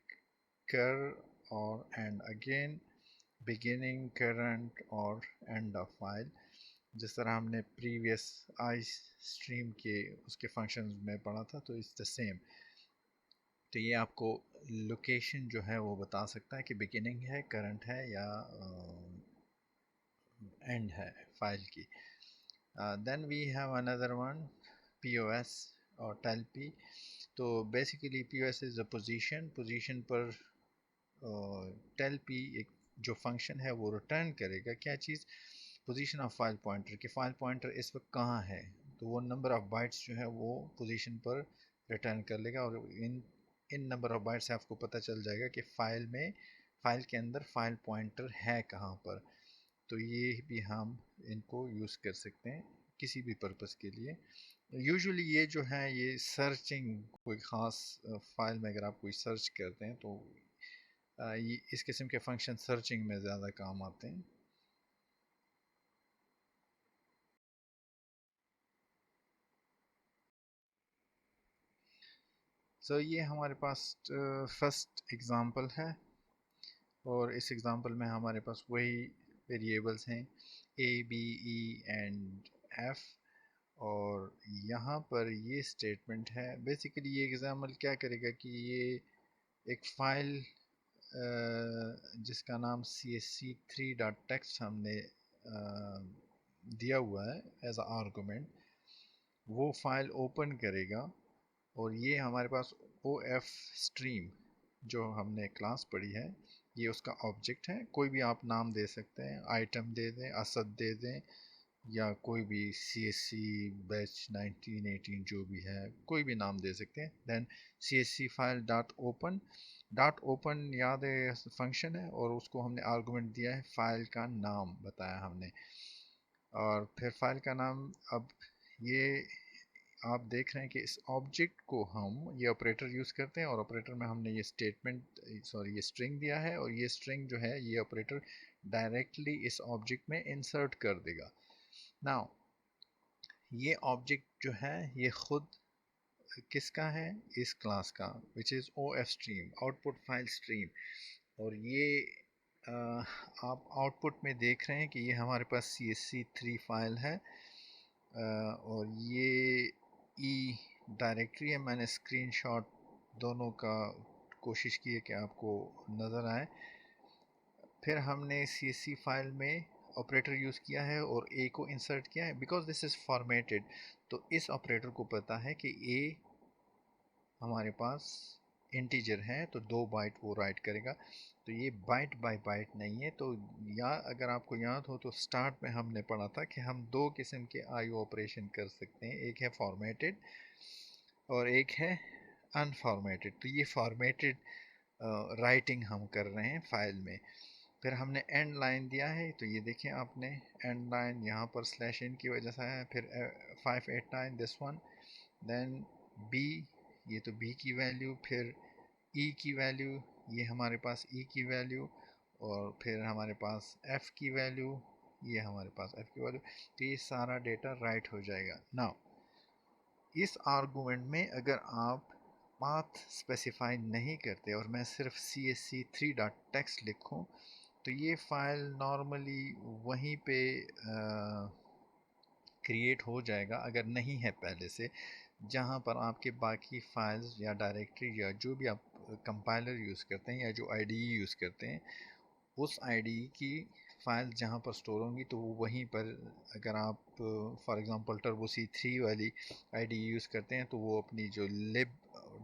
cur, or and again beginning, current और end of file. जिस तरह हमने प्रीवियस आई स्ट्रीम के उसके फंक्शंस में पढ़ा था, तो इट्स द सेम. तो ये आपको लोकेशन जो है वो बता सकता है कि बिगिनिंग है, करंट है या एंड है फाइल की. Then we have another one, POS और TELP. तो basically POS is a position पर TELP एक जो फंक्शन है वो रिटर्न करेगा क्या चीज़, पोजीशन ऑफ फाइल पॉइंटर, कि फाइल पॉइंटर इस वक्त कहाँ है. तो वो नंबर ऑफ बाइट्स जो है वो पोजीशन पर रिटर्न कर लेगा और इन नंबर ऑफ बाइट्स से आपको पता चल जाएगा कि फाइल के अंदर फाइल पॉइंटर है कहाँ पर. तो ये भी हम इनको यूज़ कर सकते हैं किसी भी पर्पस के लिए. यूजुअली ये जो है ये सर्चिंग, कोई ख़ास फाइल में अगर आप कोई सर्च करते हैं तो ये इस किस्म के फंक्शन सर्चिंग में ज़्यादा काम आते हैं. सो ये हमारे पास फर्स्ट एग्ज़ाम्पल है और इस एग्ज़ाम्पल में हमारे पास वही वेरिएबल्स हैं A B E and F. और यहाँ पर ये स्टेटमेंट है. बेसिकली ये एग्ज़ाम्पल क्या करेगा कि ये एक फ़ाइल जिसका नाम csc3.txt हमने दिया हुआ है एज अ आर्गूमेंट, वो फाइल ओपन करेगा. और ये हमारे पास ओ एफ स्ट्रीम जो हमने क्लास पढ़ी है ये उसका ऑब्जेक्ट है. कोई भी आप नाम दे सकते हैं, आइटम दे दें, असद दे दें, या कोई भी सी एस सी बैच 1918 जो भी है कोई भी नाम दे सकते हैं. Then C S C file dot open याद है फंक्शन है और उसको हमने आर्गूमेंट दिया है, फाइल का नाम बताया हमने. और फिर फाइल का नाम, अब ये आप देख रहे हैं कि इस ऑब्जेक्ट को हम ये ऑपरेटर यूज़ करते हैं और ऑपरेटर में हमने ये स्टेटमेंट सॉरी ये स्ट्रिंग दिया है और ये स्ट्रिंग जो है ये ऑपरेटर डायरेक्टली इस ऑब्जेक्ट में इंसर्ट कर देगा. नाउ ये ऑब्जेक्ट जो है ये खुद किसका है, इस क्लास का, which is O F stream, output file stream. और ये आप आउटपुट में देख रहे हैं कि ये हमारे पास CSC3 फाइल है और ये ई डायरेक्टरी है. मैंने स्क्रीनशॉट दोनों का कोशिश की है कि आपको नज़र आए. फिर हमने CSC फाइल में ऑपरेटर यूज़ किया है और ए को इंसर्ट किया है बिकॉज दिस इज़ फॉर्मेटेड. तो इस ऑपरेटर को पता है कि ए हमारे पास इंटीजर है तो 2 बाइट वो राइट करेगा. तो ये बाइट बाय बाइट नहीं है. तो या अगर आपको याद हो तो स्टार्ट में हमने पढ़ा था कि हम दो किस्म के IO ऑपरेशन कर सकते हैं, एक है फॉर्मेटेड और एक है अनफॉर्मेटेड. तो ये फॉर्मेटेड राइटिंग हम कर रहे हैं फाइल में. फिर हमने एंड लाइन दिया है, तो ये देखें आपने एंड लाइन यहाँ पर स्लैश इन की वजह से है. फिर 589 दिस वन. देन बी, ये तो बी की वैल्यू, फिर ई की वैल्यू, ये हमारे पास ई की वैल्यू, और फिर हमारे पास एफ़ की वैल्यू, ये हमारे पास एफ़ की वैल्यू. तो ये सारा डेटा राइट हो जाएगा. नाउ इस आर्गूमेंट में अगर आप पाथ स्पेसिफाई नहीं करते और मैं सिर्फ csc3 डॉट टेक्स्ट लिखूँ तो ये फ़ाइल नॉर्मली वहीं पे क्रिएट हो जाएगा अगर नहीं है पहले से, जहाँ पर आपके बाकी फाइल्स या डायरेक्टरी या जो भी आप कंपाइलर यूज़ करते हैं या जो IDE यूज़ करते हैं उस IDE की फ़ाइल जहाँ पर स्टोर होंगी तो वो वहीं पर, अगर आप फॉर एग्ज़ाम्पल टर्बो C3 वाली IDE यूज़ करते हैं तो वो अपनी जो लिब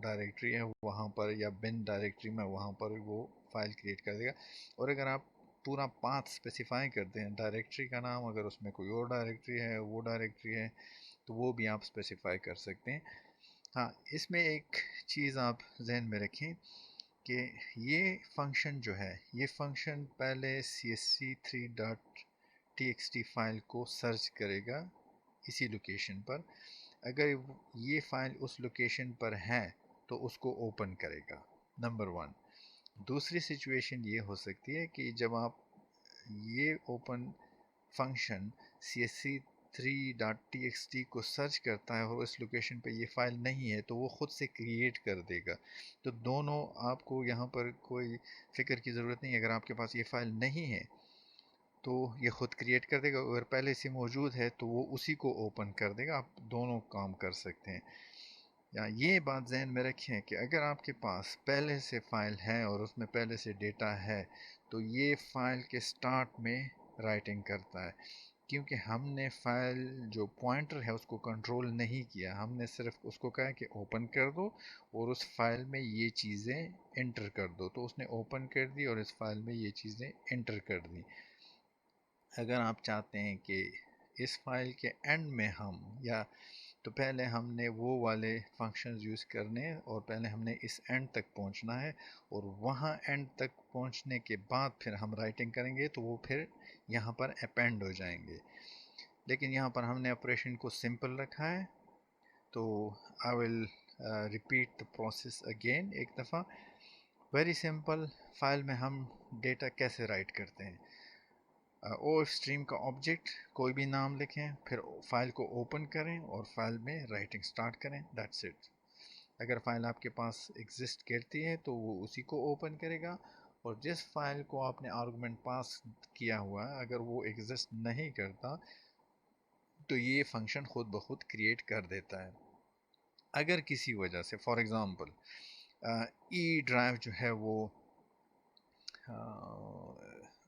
डायरेक्टरी है वहाँ पर या बिन डायरेक्टरी में वहाँ पर वो फाइल क्रिएट कर देगा। और अगर आप पूरा पाथ स्पेसिफाई करते हैं डायरेक्टरी का नाम, अगर उसमें कोई और डायरेक्टरी है वो डायरेक्टरी है तो वो भी आप स्पेसिफाई कर सकते हैं। हाँ, इसमें एक चीज़ आप जहन में रखें कि ये फंक्शन जो है ये फंक्शन पहले csc3.txt फाइल को सर्च करेगा इसी लोकेशन पर। अगर ये फाइल उस लोकेशन पर है तो उसको ओपन करेगा, नंबर वन। दूसरी सिचुएशन ये हो सकती है कि जब आप ये ओपन फंक्शन csc3.txt को सर्च करता है और इस लोकेशन पे ये फाइल नहीं है तो वो ख़ुद से क्रिएट कर देगा। तो दोनों, आपको यहाँ पर कोई फ़िक्र की ज़रूरत नहीं है। अगर आपके पास ये फ़ाइल नहीं है तो ये ख़ुद क्रिएट कर देगा, अगर पहले से मौजूद है तो वो उसी को ओपन कर देगा। आप दोनों काम कर सकते हैं। या ये बात जहन में रखें कि अगर आपके पास पहले से फ़ाइल है और उसमें पहले से डेटा है तो ये फ़ाइल के स्टार्ट में राइटिंग करता है, क्योंकि हमने फ़ाइल जो पॉइंटर है उसको कंट्रोल नहीं किया, हमने सिर्फ उसको कहा कि ओपन कर दो और उस फाइल में ये चीज़ें एंटर कर दो, तो उसने ओपन कर दी और इस फाइल में ये चीज़ें एंटर कर दी। अगर आप चाहते हैं कि इस फाइल के एंड में हम, या तो पहले हमने वो वाले फंक्शंस यूज़ करने हैं और पहले हमने इस एंड तक पहुंचना है और वहाँ एंड तक पहुंचने के बाद फिर हम राइटिंग करेंगे तो वो फिर यहाँ पर अपेंड हो जाएंगे। लेकिन यहाँ पर हमने ऑपरेशन को सिंपल रखा है, तो I will repeat the process again एक दफ़ा। Very simple. फाइल में हम डेटा कैसे राइट करते हैं, ओ स्ट्रीम का ऑब्जेक्ट कोई भी नाम लिखें, फिर फाइल को ओपन करें और फाइल में राइटिंग स्टार्ट करें, दैट्स इट। अगर फाइल आपके पास एग्जिस्ट करती है तो वो उसी को ओपन करेगा, और जिस फाइल को आपने आर्गुमेंट पास किया हुआ है अगर वो एग्जिस्ट नहीं करता तो ये फंक्शन खुद ब खुद क्रिएट कर देता है। अगर किसी वजह से फॉर एग्ज़ाम्पल ई ड्राइव जो है वो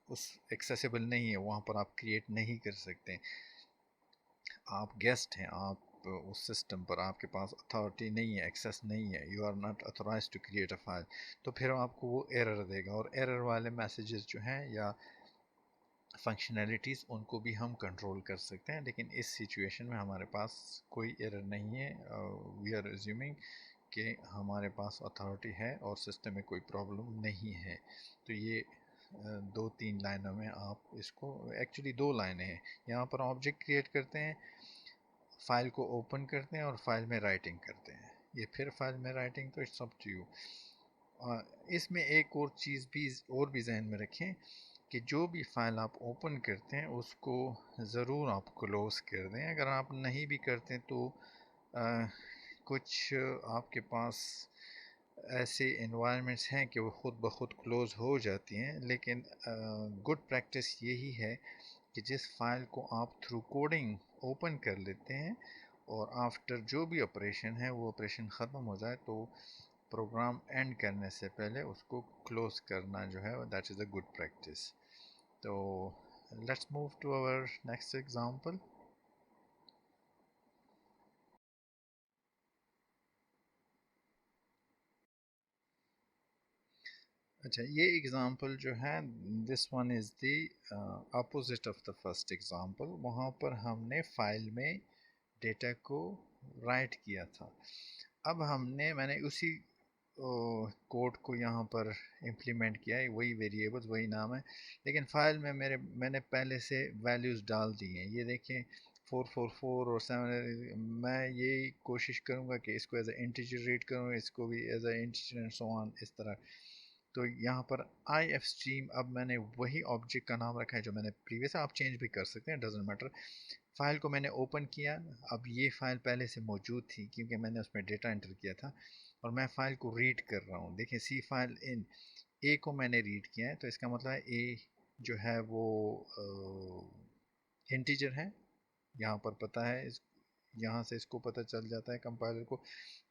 उस एक्सेसिबल नहीं है, वहाँ पर आप क्रिएट नहीं कर सकते, आप गेस्ट हैं, आप उस सिस्टम पर आपके पास अथॉरिटी नहीं है, एक्सेस नहीं है, you are not authorize to create a file, तो फिर आपको वो एरर देगा। और एरर वाले मैसेजेस जो हैं या फंक्शनैलिटीज़ उनको भी हम कंट्रोल कर सकते हैं, लेकिन इस सिचुएशन में हमारे पास कोई एरर नहीं है। वी आर अज्यूमिंग कि हमारे पास अथॉरिटी है और सिस्टम में कोई प्रॉब्लम नहीं है। तो ये दो तीन लाइनों में आप इसको, एक्चुअली दो लाइनें हैं, यहाँ पर ऑब्जेक्ट क्रिएट करते हैं, फाइल को ओपन करते हैं और फाइल में राइटिंग करते हैं। ये फिर फाइल में राइटिंग, तो इट्स अप टू यू। इसमें एक और चीज़ भी जहन में रखें कि जो भी फाइल आप ओपन करते हैं उसको ज़रूर आप क्लोज़ कर दें। अगर आप नहीं भी करते तो कुछ आपके पास ऐसे इन्वायरमेंट्स हैं कि वो ख़ुद ब खुद क्लोज़ हो जाती हैं, लेकिन गुड प्रैक्टिस यही है कि जिस फाइल को आप थ्रू कोडिंग ओपन कर लेते हैं और आफ्टर जो भी ऑपरेशन है वो ऑपरेशन ख़त्म हो जाए तो प्रोग्राम एंड करने से पहले उसको क्लोज़ करना जो है that is a good practice. तो let's move to our next example. अच्छा, ये एग्ज़ाम्पल जो है this one is the opposite of the first example. वहाँ पर हमने फाइल में डेटा को राइट किया था। अब मैंने उसी कोड को यहाँ पर इम्प्लीमेंट किया है, वही वेरिएबल्स वही नाम है, लेकिन फ़ाइल में मैंने पहले से वैल्यूज़ डाल दी हैं। ये देखें 444 और 7, मैं यही कोशिश करूँगा कि इसको एज ए इंटीजर रीड करूँ, इसको भी as a integer and so on, इस तरह। तो यहाँ पर आई एफ स्ट्रीम, अब मैंने वही ऑब्जेक्ट का नाम रखा है जो मैंने प्रीवियस, आप चेंज भी कर सकते हैं, डजेंट मैटर। फ़ाइल को मैंने ओपन किया। अब ये फ़ाइल पहले से मौजूद थी क्योंकि मैंने उसमें डेटा एंटर किया था और मैं फ़ाइल को रीड कर रहा हूँ। देखिए सी फाइल इन ए को मैंने रीड किया है, तो इसका मतलब है ए जो है वो इंटीजर है। यहाँ पर पता है इस यहाँ से इसको पता चल जाता है कंपाइलर को।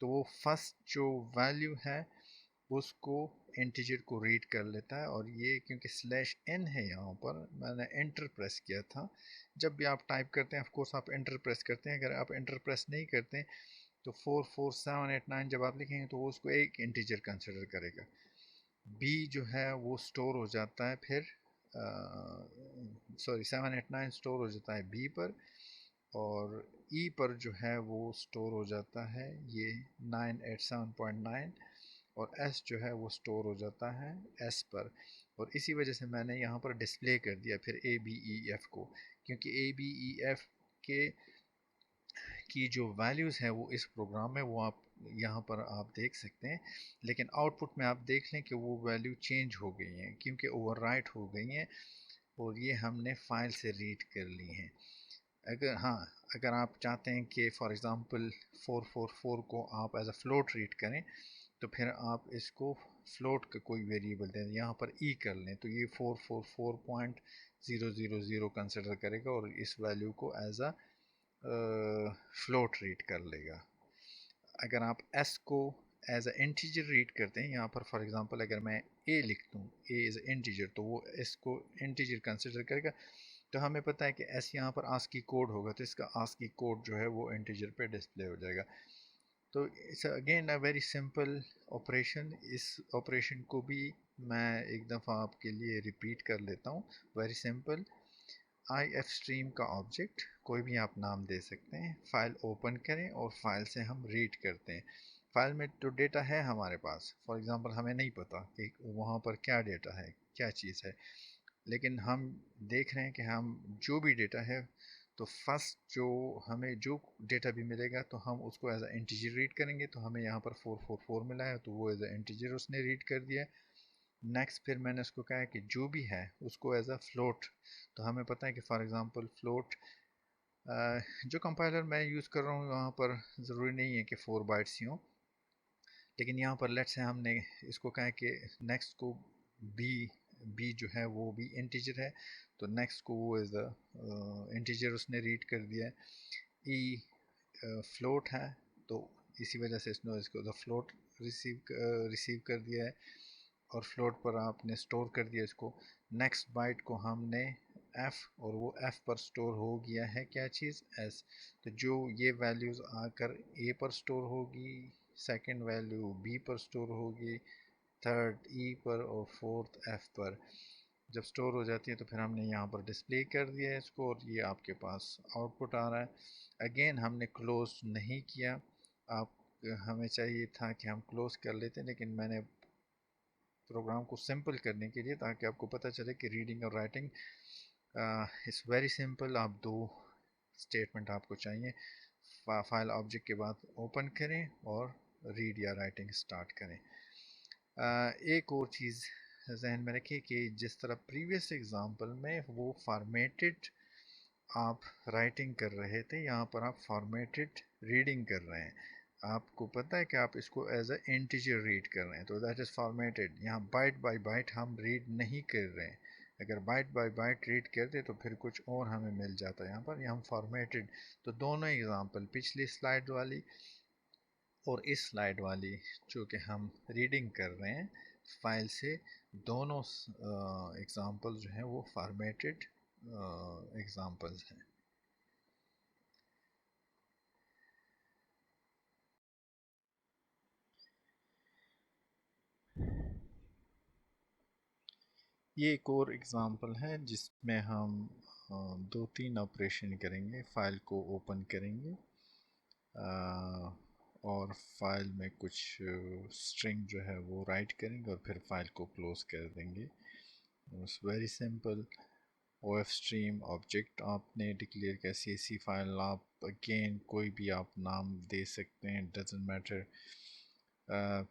तो वो फर्स्ट जो वैल्यू है उसको इंटीजर को रीड कर लेता है, और ये क्योंकि स्लैश एन है यहाँ पर मैंने एंटर प्रेस किया था। जब भी आप टाइप करते हैं ऑफ कोर्स आप एंटर प्रेस करते हैं, अगर आप एंटर प्रेस नहीं करते तो 44789 जब आप लिखेंगे तो वो उसको एक इंटीजर कंसिडर करेगा। बी जो है वो स्टोर हो जाता है फिर सॉरी 789 स्टोर हो जाता है बी पर, और ई पर जो है वो स्टोर हो जाता है ये 987.9, और एस जो है वो स्टोर हो जाता है एस पर। और इसी वजह से मैंने यहाँ पर डिस्प्ले कर दिया फिर ए बी ई एफ को, क्योंकि ए बी ई एफ के की जो वैल्यूज़ हैं वो इस प्रोग्राम में वो आप यहाँ पर आप देख सकते हैं, लेकिन आउटपुट में आप देख लें कि वो वैल्यू चेंज हो गई हैं क्योंकि ओवरराइट हो गई हैं, और ये हमने फ़ाइल से रीड कर ली हैं। अगर हाँ, अगर आप चाहते हैं कि फॉर एग्ज़ाम्पल 444 को आप एज अ फ्लोट रीड करें, तो फिर आप इसको फ्लोट का कोई वेरिएबल दें, यहाँ पर ई कर लें, तो ये 444.000 कंसिडर करेगा और इस वैल्यू को एज अ फ्लोट रीड कर लेगा। अगर आप एस को एज अ इंटीजर रीड करते हैं, यहाँ पर फॉर एग्जांपल अगर मैं ए लिख दूँ, ए इज़ इंटीजर, तो वो एस को इंटीजर कंसिडर करेगा। तो हमें पता है कि एस यहाँ पर आस्की कोड होगा, तो इसका आस्की कोड जो है वो इंटीजर पे डिस्प्ले हो जाएगा। तो it's again a very simple operation. इस ऑपरेशन को भी मैं एक दफ़ा आपके लिए रिपीट कर लेता हूँ। Very simple, I F stream का ऑब्जेक्ट कोई भी आप नाम दे सकते हैं, फाइल ओपन करें और फाइल से हम रीड करते हैं। फाइल में जो डेटा है हमारे पास, फॉर एग्जांपल हमें नहीं पता कि वहाँ पर क्या डेटा है, क्या चीज़ है, लेकिन हम देख रहे हैं कि हम जो भी डेटा है, तो फर्स्ट जो हमें जो डेटा भी मिलेगा तो हम उसको एज अ इंटीजर रीड करेंगे। तो हमें यहाँ पर 444 मिला है, तो वो एज अ इंटीजर उसने रीड कर दिया। नेक्स्ट फिर मैंने उसको कहा कि जो भी है उसको एज अ फ्लोट, तो हमें पता है कि फॉर एग्जांपल फ्लोट जो कंपाइलर मैं यूज़ कर रहा हूँ वहाँ पर ज़रूरी नहीं है कि 4 बाइट्स ही हों, लेकिन यहाँ पर लेट्स से हमने इसको कहा कि नेक्स्ट को बी बी जो है वो भी इंटीजर है, तो नेक्स्ट को वो एज अ इंटीजर उसने रीड कर दिया है। ई फ्लोट है, तो इसी वजह से इसने इसको द फ्लोट रिसीव कर दिया है, और फ्लोट पर आपने स्टोर कर दिया इसको। नेक्स्ट बाइट को हमने एफ़, और वो एफ़ पर स्टोर हो गया है क्या चीज़, एस। तो जो ये वैल्यूज़ आकर ए पर स्टोर होगी, सेकंड वैल्यू बी पर स्टोर होगी, थर्ड ई पर, और फोर्थ एफ़ पर। जब स्टोर हो जाती है तो फिर हमने यहाँ पर डिस्प्ले कर दिया है इसको, और ये आपके पास आउटपुट आ रहा है। अगेन हमने क्लोज नहीं किया, आप हमें चाहिए था कि हम क्लोज कर लेते, लेकिन मैंने प्रोग्राम को सिंपल करने के लिए, ताकि आपको पता चले कि रीडिंग और राइटिंग इज़ वेरी सिंपल। आप दो स्टेटमेंट आपको चाहिए, फाइल ऑब्जेक्ट के बाद ओपन करें और रीड या राइटिंग स्टार्ट करें। एक और चीज़ जहन में रखिए कि जिस तरह प्रीवियस एग्जांपल में वो फॉर्मेटेड आप राइटिंग कर रहे थे, यहाँ पर आप फॉर्मेटेड रीडिंग कर रहे हैं। आपको पता है कि आप इसको एज अ इंटीजर रीड कर रहे हैं, तो दैट इज़ फॉर्मेटेड। यहाँ बाइट बाय बाइट हम रीड नहीं कर रहे हैं। अगर बाइट बाय बाइट रीड करते तो फिर कुछ और हमें मिल जाता है। यहाँ पर हम फॉर्मेटेड, तो दोनों एग्जांपल पिछली स्लाइड वाली और इस स्लाइड वाली जो कि हम रीडिंग कर रहे हैं फाइल से, दोनों एग्जांपल जो हैं वो फॉर्मेटेड एग्जांपल्स हैं। ये एक और एग्ज़ाम्पल है जिसमें हम दो तीन ऑपरेशन करेंगे। फ़ाइल को ओपन करेंगे और फाइल में कुछ स्ट्रिंग जो है वो राइट करेंगे और फिर फाइल को क्लोज़ कर देंगे। It's very simple. O F stream object आपने डिक्लेयर किया, सी सी फाइल आप अगेन कोई भी आप नाम दे सकते हैं, डजेंट मैटर।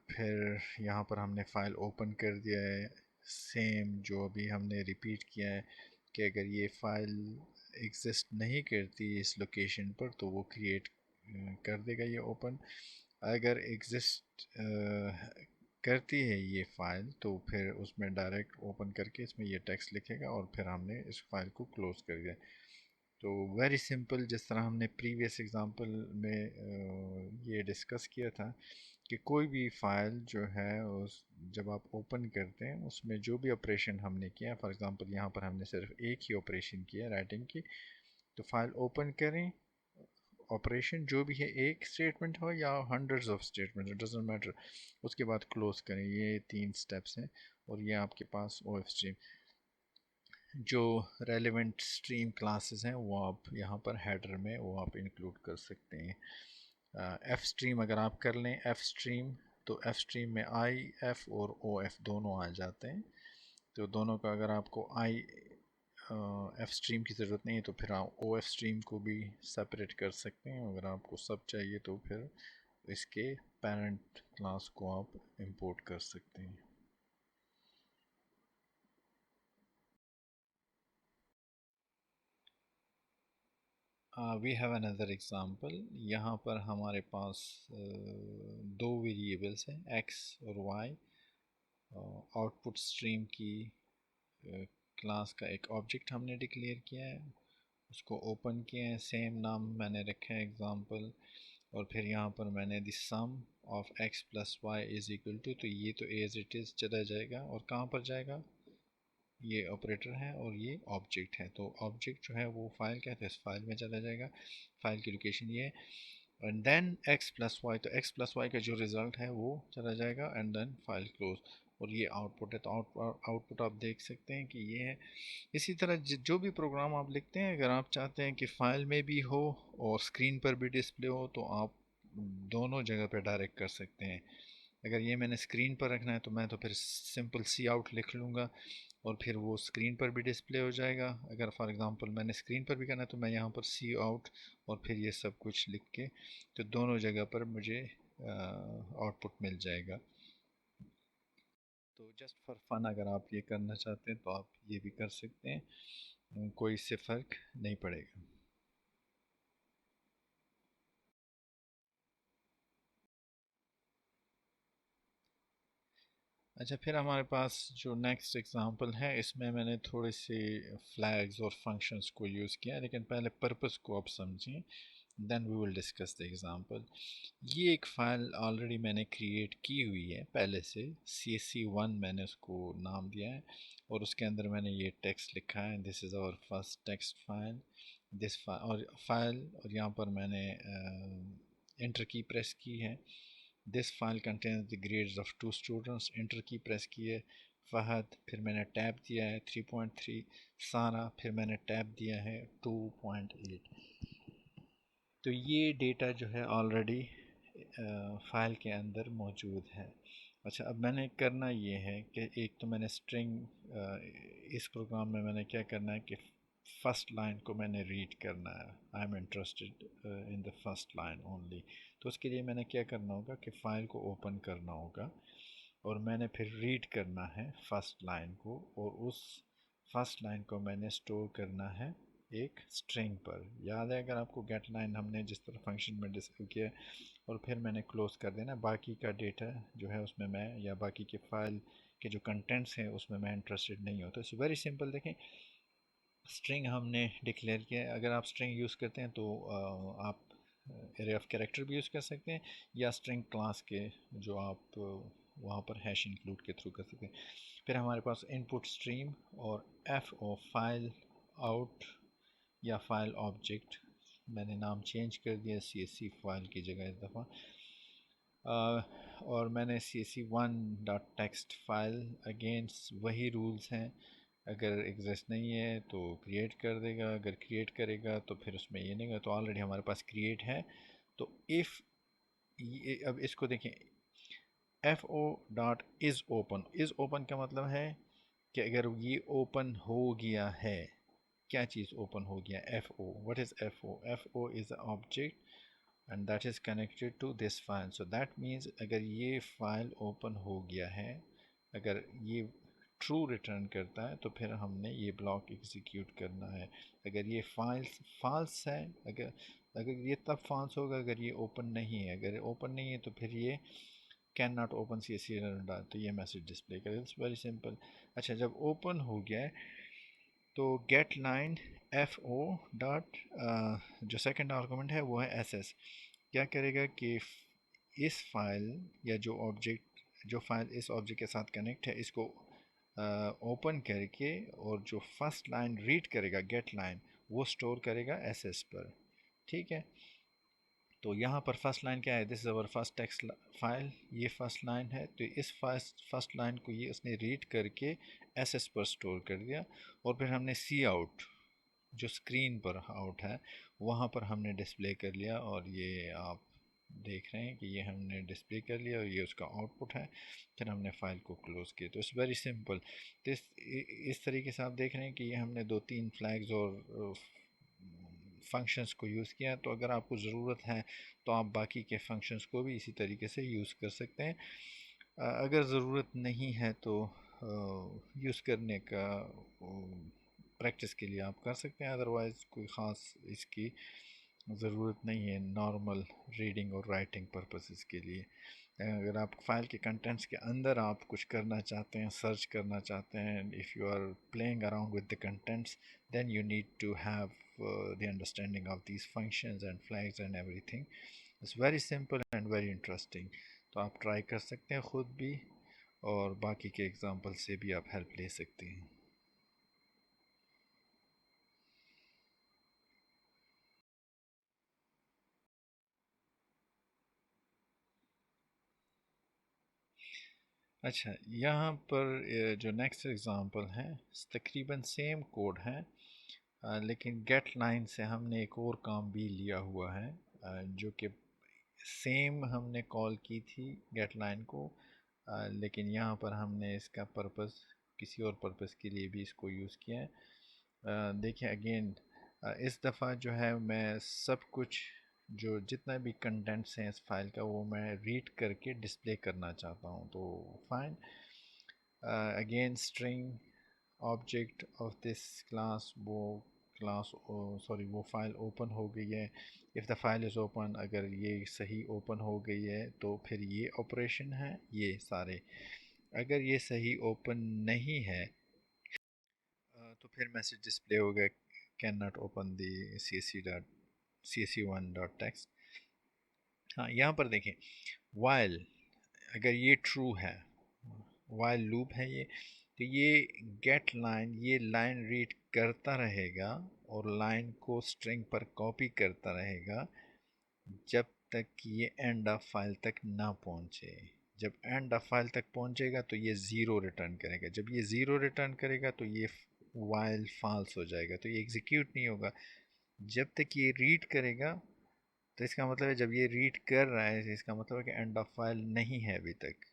फिर यहाँ पर हमने फ़ाइल ओपन कर दिया है, सेम जो अभी हमने रिपीट किया है कि अगर ये फ़ाइल एग्जिस्ट नहीं करती इस लोकेशन पर तो वो क्रिएट कर देगा ये ओपन। अगर एग्जिस्ट करती है ये फ़ाइल तो फिर उसमें डायरेक्ट ओपन करके इसमें ये टेक्स्ट लिखेगा और फिर हमने इस फाइल को क्लोज़ कर दिया। तो वेरी सिंपल, जिस तरह हमने प्रीवियस एग्जांपल में ये डिस्कस किया था कि कोई भी फ़ाइल जो है उस जब आप ओपन करते हैं उसमें जो भी ऑपरेशन हमने किया, फॉर एग्जांपल यहाँ पर हमने सिर्फ एक ही ऑपरेशन किया राइटिंग की, तो फाइल ओपन करें, ऑपरेशन जो भी है एक स्टेटमेंट हो या hundreds of statement, it doesn't matter, उसके बाद क्लोज करें। ये 3 स्टेप्स हैं और ये आपके पास ओ एफ स्ट्रीम जो रेलिवेंट स्ट्रीम क्लासेस हैं वो आप यहाँ पर हेडर में वो आप इंक्लूड कर सकते हैं। एफ स्ट्रीम अगर आप कर लें एफ स्ट्रीम, तो एफ स्ट्रीम में आई एफ और ओ एफ दोनों आ जाते हैं। तो दोनों का अगर आपको आई एफ स्ट्रीम की ज़रूरत नहीं है तो फिर आप ओ एफ स्ट्रीम को भी सेपरेट कर सकते हैं। अगर आपको सब चाहिए तो फिर इसके पेरेंट क्लास को आप इंपोर्ट कर सकते हैं। We have another example. यहाँ पर हमारे पास दो वेरिएबल्स हैं एक्स और वाई। आउटपुट स्ट्रीम की क्लास का एक ऑब्जेक्ट हमने डिक्लेयर किया है, उसको ओपन किया है, सेम नाम मैंने रखा है एग्जांपल, और फिर यहाँ पर मैंने the sum of x plus Y is equal to, तो ये तो एज इट इज़ चला जाएगा और कहाँ पर जाएगा, ये ऑपरेटर है और ये ऑब्जेक्ट है, तो ऑब्जेक्ट जो है वो फाइल कहते हैं, इस फाइल में चला जाएगा। फाइल की लोकेशन ये है। And then x plus Y, तो x प्लस वाई का जो रिज़ल्ट है वो चला जाएगा एंड देन फाइल क्लोज, और ये आउटपुट है। तो आउटपुट आप देख सकते हैं कि ये है। इसी तरह जो भी प्रोग्राम आप लिखते हैं, अगर आप चाहते हैं कि फ़ाइल में भी हो और स्क्रीन पर भी डिस्प्ले हो तो आप दोनों जगह पे डायरेक्ट कर सकते हैं। अगर ये मैंने स्क्रीन पर रखना है तो मैं तो फिर सिंपल सी आउट लिख लूँगा और फिर वो स्क्रीन पर भी डिस्प्ले हो जाएगा। अगर फॉर एग्ज़ाम्पल मैंने स्क्रीन पर भी करना है तो मैं यहाँ पर सी आउट और फिर ये सब कुछ लिख के, तो दोनों जगह पर मुझे आउटपुट मिल जाएगा। तो जस्ट फॉर फन अगर आप ये करना चाहते हैं तो आप ये भी कर सकते हैं, कोई इससे फ़र्क नहीं पड़ेगा। अच्छा, फिर हमारे पास जो नेक्स्ट एग्जांपल है इसमें मैंने थोड़े से फ्लैग्स और फंक्शंस को यूज़ किया, लेकिन पहले पर्पस को आप समझें, then we will discuss the example. ये एक फ़ाइल ऑलरेडी मैंने क्रिएट की हुई है पहले से, CSC1 मैंने उसको नाम दिया है और उसके अंदर मैंने ये टेक्स्ट लिखा है, this is our first text file, this file, और यहाँ पर मैंने इंटर की प्रेस की है। This file contains the grades of 2 students, enter की प्रेस की है। फ़हद, फिर मैंने टैब दिया है 3.3, सारा, फिर मैंने टैब दिया है 2.8। तो ये डेटा जो है ऑलरेडी फ़ाइल के अंदर मौजूद है। अच्छा, अब मैंने करना ये है कि एक तो मैंने स्ट्रिंग, इस प्रोग्राम में मैंने क्या करना है कि फर्स्ट लाइन को मैंने रीड करना है। I am interested in the first line only. तो उसके लिए मैंने क्या करना होगा कि फ़ाइल को ओपन करना होगा और मैंने फिर रीड करना है फर्स्ट लाइन को, और उस फर्स्ट लाइन को मैंने स्टोर करना है एक स्ट्रिंग पर। याद है अगर आपको, गेट लाइन हमने जिस तरह फंक्शन में डिस्कस किया, और फिर मैंने क्लोज कर देना। बाकी का डेटा जो है उसमें मैं, या बाकी के फाइल के जो कंटेंट्स हैं उसमें मैं इंटरेस्टेड नहीं होता। सो वेरी सिंपल, देखें स्ट्रिंग हमने डिक्लेयर किया है। अगर आप स्ट्रिंग यूज़ करते हैं तो आप एरे ऑफ कैरेक्टर भी यूज़ कर सकते हैं, या स्ट्रिंग क्लास के जो आप वहाँ पर हैश इंक्लूड के थ्रू कर सकते हैं। फिर हमारे पास इनपुट स्ट्रीम और एफ ओ फाइल आउट या फाइल ऑब्जेक्ट, मैंने नाम चेंज कर दिया CSC फाइल की जगह इस दफ़ा, और मैंने CSC1 dot text file, against वही रूल्स हैं, अगर एग्जिस्ट नहीं है तो क्रिएट कर देगा, अगर क्रिएट करेगा तो फिर उसमें ये नहीं होगा। तो ऑलरेडी हमारे पास क्रिएट है। तो इफ़ ये, अब इसको देखें, F O dot is open, is open का मतलब है कि अगर ये ओपन हो गया है, क्या चीज़ ओपन हो गया, F O, what is F O, F O is a object and that is connected to this file, so that means अगर ये फाइल ओपन हो गया है, अगर ये ट्रू रिटर्न करता है तो फिर हमने ये ब्लॉक एग्जीक्यूट करना है। अगर ये फॉल्स है, अगर अगर ये तब फॉल्स होगा अगर ये ओपन नहीं है। अगर ओपन नहीं है तो फिर ये can not open C S C डाल, तो ये मैसेज डिस्प्ले करेगा। It's very simple. अच्छा, जब ओपन हो गया है तो get line F O dot, जो सेकंड आर्गूमेंट है वो है एस एस। क्या करेगा कि इस फाइल या जो ऑब्जेक्ट, जो फाइल इस ऑब्जेक्ट के साथ कनेक्ट है, इसको ओपन करके और जो फर्स्ट लाइन रीड करेगा गेट लाइन, वो स्टोर करेगा एस एस पर। ठीक है, तो यहाँ पर फर्स्ट लाइन क्या है, this is our first text file, ये फर्स्ट लाइन है। तो इस फर्स्ट लाइन को ये उसने रीड करके एस एस पर स्टोर कर दिया। और फिर हमने सी आउट, जो स्क्रीन पर आउट है, वहाँ पर हमने डिस्प्ले कर लिया। और ये आप देख रहे हैं कि ये हमने डिस्प्ले कर लिया और ये उसका आउटपुट है। फिर हमने फाइल को क्लोज़ किया। तो इट्स वेरी सिंपल। तो इस तरीके से आप देख रहे हैं कि ये हमने 2-3 फ्लैग्स और फंक्शंस को यूज़ किया। तो अगर आपको ज़रूरत है तो आप बाकी के फंक्शंस को भी इसी तरीके से यूज़ कर सकते हैं। अगर ज़रूरत नहीं है तो यूज़ करने का प्रैक्टिस के लिए आप कर सकते हैं, अदरवाइज़ कोई ख़ास इसकी ज़रूरत नहीं है नॉर्मल रीडिंग और राइटिंग पर्पसेस के लिए। अगर आप फाइल के कंटेंट्स के अंदर आप कुछ करना चाहते हैं, सर्च करना चाहते हैं, if you are playing around with the contents, then you need to have the understanding of these functions and flags and everything. It's very simple and very interesting. तो आप ट्राई कर सकते हैं ख़ुद भी, और बाकी के एग्जांपल से भी आप हेल्प ले सकते हैं। अच्छा, यहाँ पर जो नेक्स्ट एग्जांपल है, तकरीबन सेम कोड है, लेकिन गेट लाइन से हमने एक और काम भी लिया हुआ है, जो कि सेम हमने कॉल की थी गेट लाइन को, लेकिन यहाँ पर हमने इसका पर्पस किसी और पर्पस के लिए भी इसको यूज़ किया है। देखिए अगेन, इस दफ़ा जो है मैं सब कुछ, जो जितना भी कंटेंट्स हैं इस फाइल का, वो मैं रीड करके डिस्प्ले करना चाहता हूँ। तो fine, again string object of this class, वो क्लास, सॉरी, वो फाइल ओपन हो गई है। If the file is open, अगर ये सही ओपन हो गई है तो फिर ये ऑपरेशन है ये सारे। अगर ये सही ओपन नहीं है तो फिर मैसेज डिस्प्ले होगा, can not open the csc1.txt। हाँ, यहाँ पर देखें, वाइल, अगर ये ट्रू है, वाइल लूप है ये, तो ये गेट लाइन, ये लाइन रीड करता रहेगा और लाइन को स्ट्रिंग पर कॉपी करता रहेगा जब तक ये एंड ऑफ फाइल तक ना पहुँचे। जब एंड ऑफ फाइल तक पहुँचेगा तो ये ज़ीरो रिटर्न करेगा। जब ये ज़ीरो रिटर्न करेगा तो ये वाइल फॉल्स हो जाएगा, तो ये एग्जीक्यूट नहीं होगा जब तक ये रीड करेगा। तो इसका मतलब है जब ये रीड कर रहा है, इसका मतलब है कि एंड ऑफ फाइल नहीं है अभी तक।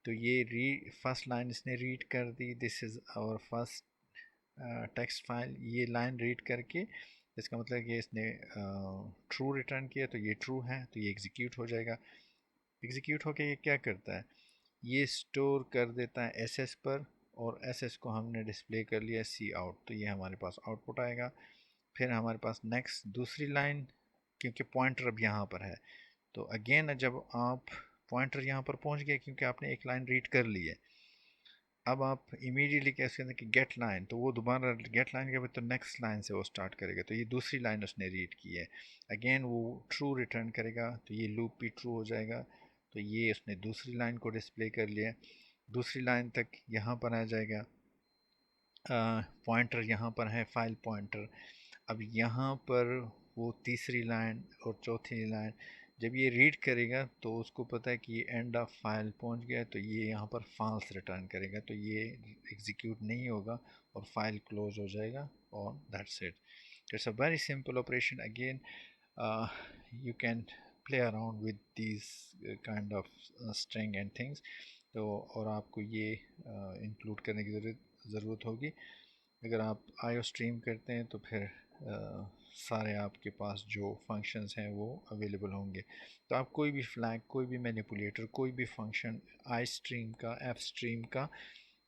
तो ये फर्स्ट लाइन इसने रीड कर दी, this is our first text file, ये लाइन रीड करके इसका मतलब कि इसने ट्रू रिटर्न किया, तो ये ट्रू है, तो ये एग्जीक्यूट हो जाएगा। एग्जीक्यूट होके ये क्या करता है, ये स्टोर कर देता है एस एस पर, और एस एस को हमने डिस्प्ले कर लिया सी आउट, तो ये हमारे पास आउटपुट आएगा। फिर हमारे पास नेक्स्ट दूसरी लाइन, क्योंकि पॉइंटर अब यहाँ पर है, तो अगेन जब आप पॉइंटर यहाँ पर पहुँच गए क्योंकि आपने एक लाइन रीड कर ली है, अब आप इमीडिएटली कैसे कहते हैं कि गेट लाइन, तो वो दोबारा गेट लाइन के बाद तो नेक्स्ट लाइन से वो स्टार्ट करेगा। तो ये दूसरी लाइन उसने रीड की है, अगेन वो ट्रू रिटर्न करेगा, तो ये लूप भी ट्रू हो जाएगा। तो ये उसने दूसरी लाइन को डिस्प्ले कर लिया, दूसरी लाइन तक यहाँ पर आ जाएगा। पॉइंटर यहाँ पर है, फाइल पॉइंटर। अब यहाँ पर वो तीसरी लाइन और चौथी लाइन जब ये रीड करेगा तो उसको पता है कि ये एंड ऑफ फाइल पहुँच गया, तो ये यहाँ पर फॉल्स रिटर्न करेगा, तो ये एग्जीक्यूट नहीं होगा और फाइल क्लोज हो जाएगा, और that's it. It's a very simple operation. Again you can play around with these kind of string and things। तो और आपको ये इंक्लूड करने की ज़रूरत होगी। अगर आप आईओ स्ट्रीम करते हैं तो फिर सारे आपके पास जो फंक्शंस हैं वो अवेलेबल होंगे। तो आप कोई भी फ्लैग, कोई भी मैनिपुलेटर, कोई भी फंक्शन आई स्ट्रीम का, एफ स्ट्रीम का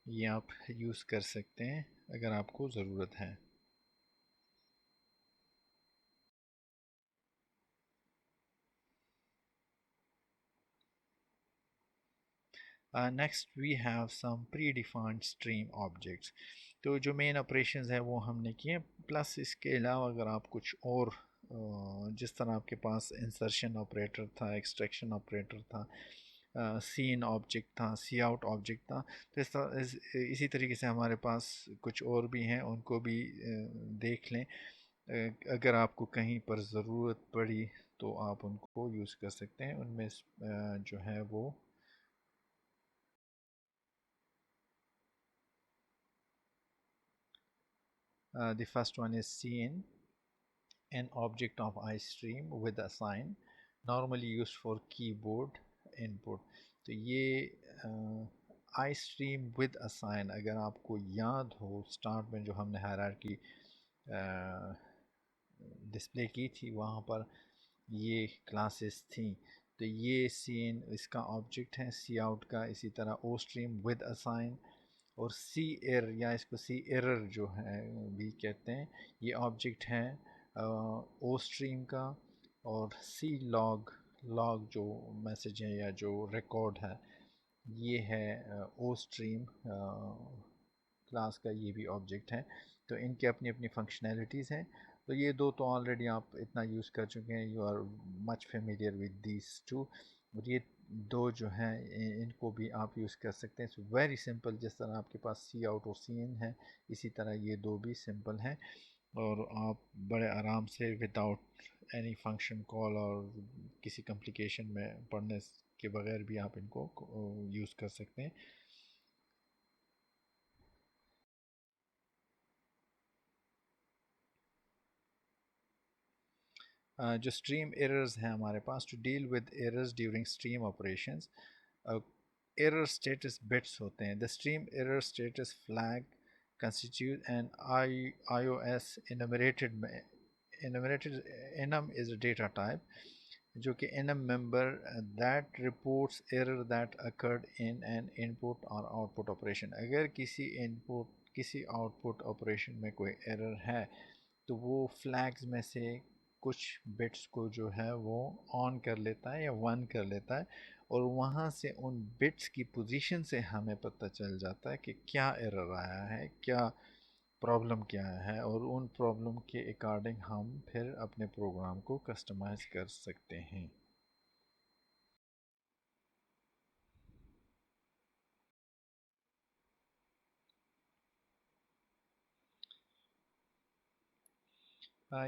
ये आप यूज़ कर सकते हैं अगर आपको ज़रूरत है। Next we have some predefined stream objects. तो जो मेन ऑपरेशंस है वो हमने किए, प्लस इसके अलावा अगर आप कुछ और जिस तरह आपके पास इंसर्शन ऑपरेटर था, एक्सट्रैक्शन ऑपरेटर था, सी इन ऑब्जेक्ट था, सी आउट ऑब्जेक्ट था, तो इसी तरीके से हमारे पास कुछ और भी हैं, उनको भी देख लें। अगर आपको कहीं पर ज़रूरत पड़ी तो आप उनको यूज़ कर सकते हैं। उनमें जो है वो the first one is scene, an object of iStream with a sign, normally used for keyboard input. तो ये iStream with a sign, अगर आपको याद हो स्टार्ट में जो हमने हायरार्की डिस्प्ले की थी वहाँ पर ये क्लासेस थी। तो ये सीन इसका ऑब्जेक्ट है, सी आउट का इसी तरह O stream with a sign, और सी एर या इसको सी एरर जो है भी कहते हैं, ये ऑब्जेक्ट है ओ स्ट्रीम का। और सी लॉग, लॉग जो मैसेज है या जो रिकॉर्ड है, ये है ओ स्ट्रीम क्लास का, ये भी ऑब्जेक्ट है। तो इनके अपनी अपनी फंक्शनैलिटीज़ हैं। तो ये दो तो ऑलरेडी आप इतना यूज़ कर चुके हैं, you are much familiar with these two. और ये दो जो हैं इनको भी आप यूज़ कर सकते हैं। इट्स वेरी सिंपल, जिस तरह आपके पास सी आउट और सी इन है, इसी तरह ये दो भी सिंपल हैं। और आप बड़े आराम से विदाउट एनी फंक्शन कॉल और किसी कम्प्लिकेशन में पढ़ने के बगैर भी आप इनको यूज़ कर सकते हैं। जो स्ट्रीम एरर्स हैं हमारे पास, to deal with errors during stream operations, error status bits होते हैं। The stream error status flag constitute an iOS enumerated enum is a data type जो कि enum member that reports error that occurred in an input or output operation। अगर किसी इनपुट किसी आउटपुट ऑपरेशन में कोई एरर है तो वो फ्लैग्स में से कुछ बिट्स को जो है वो ऑन कर लेता है या वन कर लेता है, और वहाँ से उन बिट्स की पोजीशन से हमें पता चल जाता है कि क्या एरर आया है, क्या प्रॉब्लम क्या है, और उन प्रॉब्लम के अकॉर्डिंग हम फिर अपने प्रोग्राम को कस्टमाइज़ कर सकते हैं।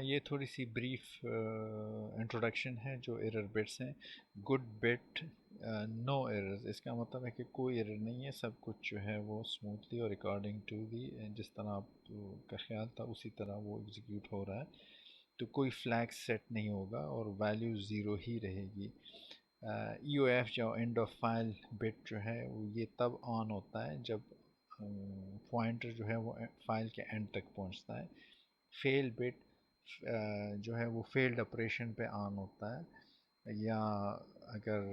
ये थोड़ी सी ब्रीफ इंट्रोडक्शन है जो एरर बिट्स हैं। गुड बिट, नो एरर्स, इसका मतलब है कि कोई एरर नहीं है, सब कुछ जो है वो स्मूथली और अकॉर्डिंग टू दी जिस तरह आपका ख्याल था उसी तरह वो एग्जीक्यूट हो रहा है। तो कोई फ्लैग सेट नहीं होगा और वैल्यू ज़ीरो ही रहेगी। ई ओ एफ जो एंड ऑफ फाइल बिट जो है वो ये तब ऑन होता है जब पॉइंटर जो है वो फाइल के एंड तक पहुंचता है। फेल बिट जो है वो फेल्ड ऑपरेशन पे ऑन होता है, या अगर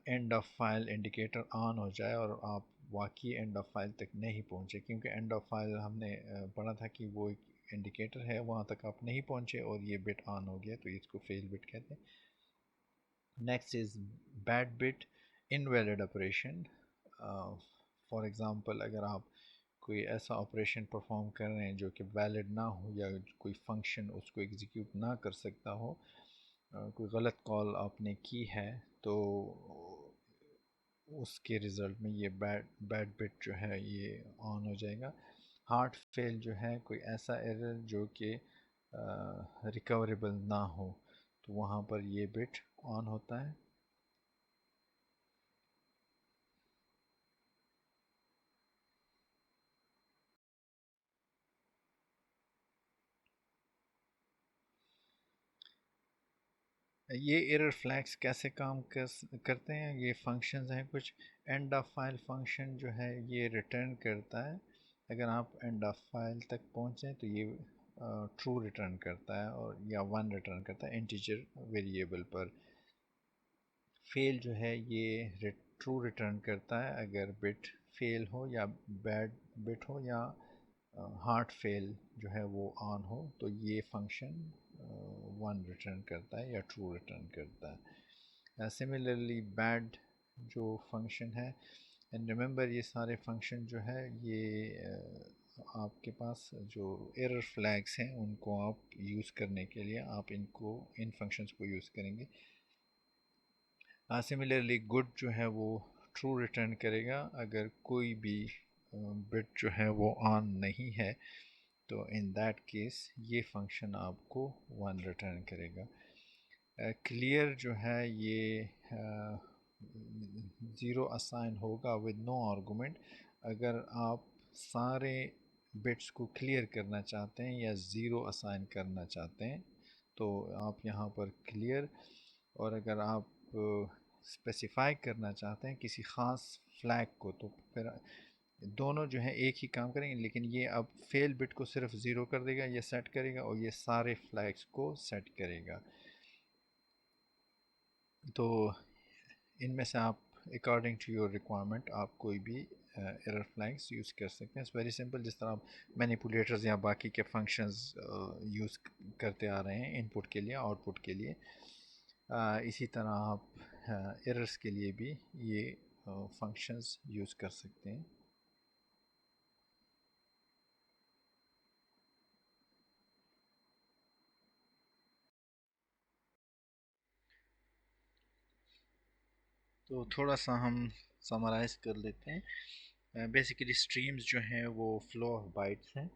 end of file indicator on हो जाए और आप वाकई एंड ऑफ फाइल तक नहीं पहुंचे, क्योंकि एंड ऑफ फाइल हमने पढ़ा था कि वो एक इंडिकेटर है, वहाँ तक आप नहीं पहुंचे और ये बिट ऑन हो गया तो इसको फेल बिट कहते हैं। Next is bad bit, invalid operation. For example, अगर आप कोई ऐसा ऑपरेशन परफॉर्म कर रहे हैं जो कि वैलिड ना हो या कोई फंक्शन उसको एग्जीक्यूट ना कर सकता हो, कोई गलत कॉल आपने की है, तो उसके रिज़ल्ट में ये बैड बैड बिट जो है ये ऑन हो जाएगा। हार्ट फेल जो है कोई ऐसा एरर जो कि रिकवरेबल ना हो, तो वहाँ पर ये बिट ऑन होता है। ये एरर फ्लैग्स कैसे काम करते हैं, ये फंक्शंस हैं कुछ। एंड ऑफ फाइल फंक्शन जो है ये रिटर्न करता है, अगर आप एंड ऑफ फाइल तक पहुँचें तो ये ट्रू रिटर्न करता है, और या वन रिटर्न करता है इंटीजर वेरिएबल पर। फेल जो है ये ट्रू रिटर्न करता है अगर बिट फेल हो या बैड बिट हो या हार्ट फेल जो है वो ऑन हो, तो ये फंक्शन 1 रिटर्न करता है या ट्रू रिटर्न करता है। सिमिलरली बैड जो फंक्शन है, एंड रिमेंबर ये सारे फंक्शन जो है ये आपके पास जो एरर फ्लैग्स हैं उनको आप यूज़ करने के लिए आप इन फंक्शंस को यूज़ करेंगे। सिमिलरली गुड जो है वो ट्रू रिटर्न करेगा अगर कोई भी बिट जो है वो ऑन नहीं है, तो इन दैट केस ये फंक्शन आपको 1 रिटर्न करेगा। क्लियर जो है ये ज़ीरो असाइन होगा विद नो आर्गूमेंट अगर आप सारे बिट्स को क्लियर करना चाहते हैं या ज़ीरो असाइन करना चाहते हैं, तो आप यहाँ पर क्लियर, और अगर आप स्पेसिफाई करना चाहते हैं किसी ख़ास फ्लैग को, तो फिर दोनों जो है एक ही काम करेंगे, लेकिन ये अब फेल बिट को सिर्फ ज़ीरो कर देगा, ये सेट करेगा, और ये सारे फ्लैग्स को सेट करेगा। तो इनमें से आप अकॉर्डिंग टू योर रिक्वायरमेंट आप कोई भी एरर फ्लैग्स यूज़ कर सकते हैं। इट्स वेरी सिंपल, जिस तरह आप मैनिपुलेटर्स या बाकी के फंक्शंस यूज़ करते आ रहे हैं इनपुट के लिए आउटपुट के लिए, इसी तरह आप एरर्स के लिए भी ये फंक्शंस यूज़ कर सकते हैं। तो थोड़ा सा हम समराइज़ कर लेते हैं। बेसिकली स्ट्रीम्स जो हैं वो फ्लो ऑफ बाइट्स हैं,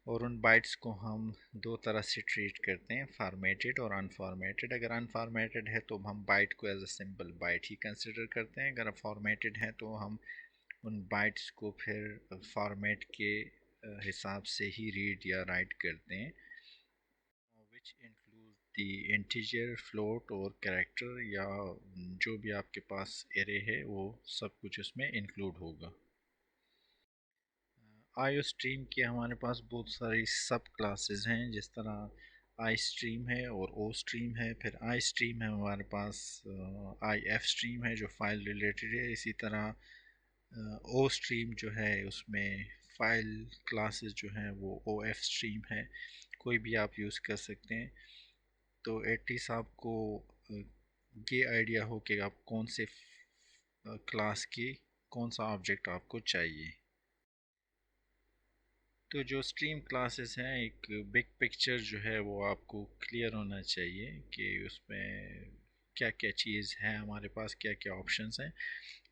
और उन बाइट्स को हम दो तरह से ट्रीट करते हैं, फॉर्मेटेड और अनफॉर्मेटेड। अगर अनफॉर्मेटेड है तो हम बाइट को एज अ सिंपल बाइट ही कंसिडर करते हैं, अगर फॉर्मेटेड है तो हम उन बाइट्स को फिर फॉर्मेट के हिसाब से ही रीड या राइट करते हैं, which include the integer, float और कैरेक्टर, या जो भी आपके पास एरे है वो सब कुछ उसमें इंक्लूड होगा। आईओ स्ट्रीम के हमारे पास बहुत सारी सब क्लासेस हैं, जिस तरह आई स्ट्रीम है और ओ स्ट्रीम है। फिर आई स्ट्रीम है हमारे पास, आई एफ स्ट्रीम है जो फाइल रिलेटेड है। इसी तरह ओ स्ट्रीम जो है उसमें फाइल क्लासेस जो हैं वो ओ एफ स्ट्रीम है, कोई भी आप यूज़ कर सकते हैं। तो एटलीस्ट आपको ये आइडिया हो कि आप कौन से क्लास की कौन सा ऑब्जेक्ट आपको चाहिए। तो जो स्ट्रीम क्लासेस हैं, एक बिग पिक्चर जो है वो आपको क्लियर होना चाहिए कि उसमें क्या क्या चीज़ है, हमारे पास क्या क्या ऑप्शंस हैं।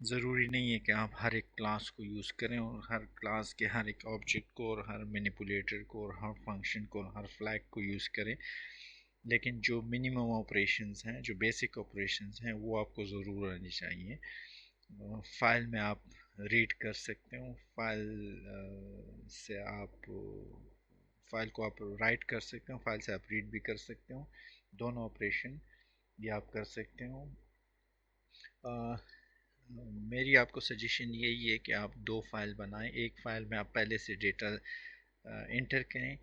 ज़रूरी नहीं है कि आप हर एक क्लास को यूज़ करें और हर क्लास के हर एक ऑब्जेक्ट को और हर मैनिपुलेटर को और हर फंक्शन को और हर फ्लैग को यूज़ करें, लेकिन जो मिनिमम ऑपरेशंस हैं, जो बेसिक ऑपरेशंस हैं, वो आपको ज़रूर आनी चाहिए। फाइल में आप रीड कर सकते हो, फाइल से आप फाइल को आप राइट कर सकते हो, फाइल से आप रीड भी कर सकते हो, दोनों ऑपरेशन ये आप कर सकते हो। मेरी आपको सजेशन यही है कि आप दो फाइल बनाएं, एक फ़ाइल में आप पहले से डेटा इंटर करें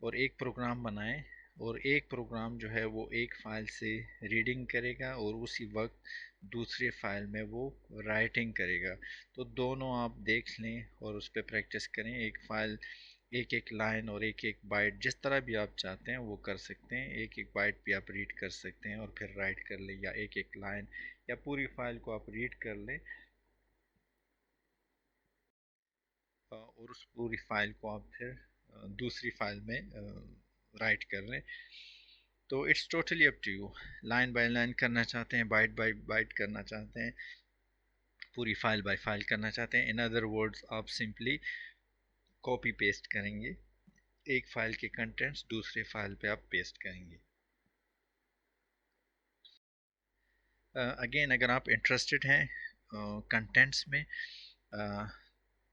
और एक प्रोग्राम बनाएं, और एक प्रोग्राम जो है वो एक फ़ाइल से रीडिंग करेगा और उसी वक्त दूसरे फ़ाइल में वो राइटिंग करेगा। तो दोनों आप देख लें और उस पर प्रैक्टिस करें। एक फ़ाइल एक एक लाइन और एक एक बाइट जिस तरह भी आप चाहते हैं वो कर सकते हैं, एक एक बाइट भी आप रीड कर सकते हैं और फिर राइट कर लें, या एक एक लाइन या पूरी फाइल को आप रीड कर लें और उस पूरी फाइल को आप फिर दूसरी फाइल में राइट कर लें। तो it's totally up to you, line by line करना चाहते हैं, बाइट बाय बाइट करना चाहते हैं, पूरी फाइल बाय फाइल करना चाहते हैं। इन अदर वर्ड्स आप सिंपली कॉपी पेस्ट करेंगे, एक फाइल के कंटेंट्स दूसरे फाइल पे आप पेस्ट करेंगे। अगेन अगर आप इंटरेस्टेड हैं कंटेंट्स में,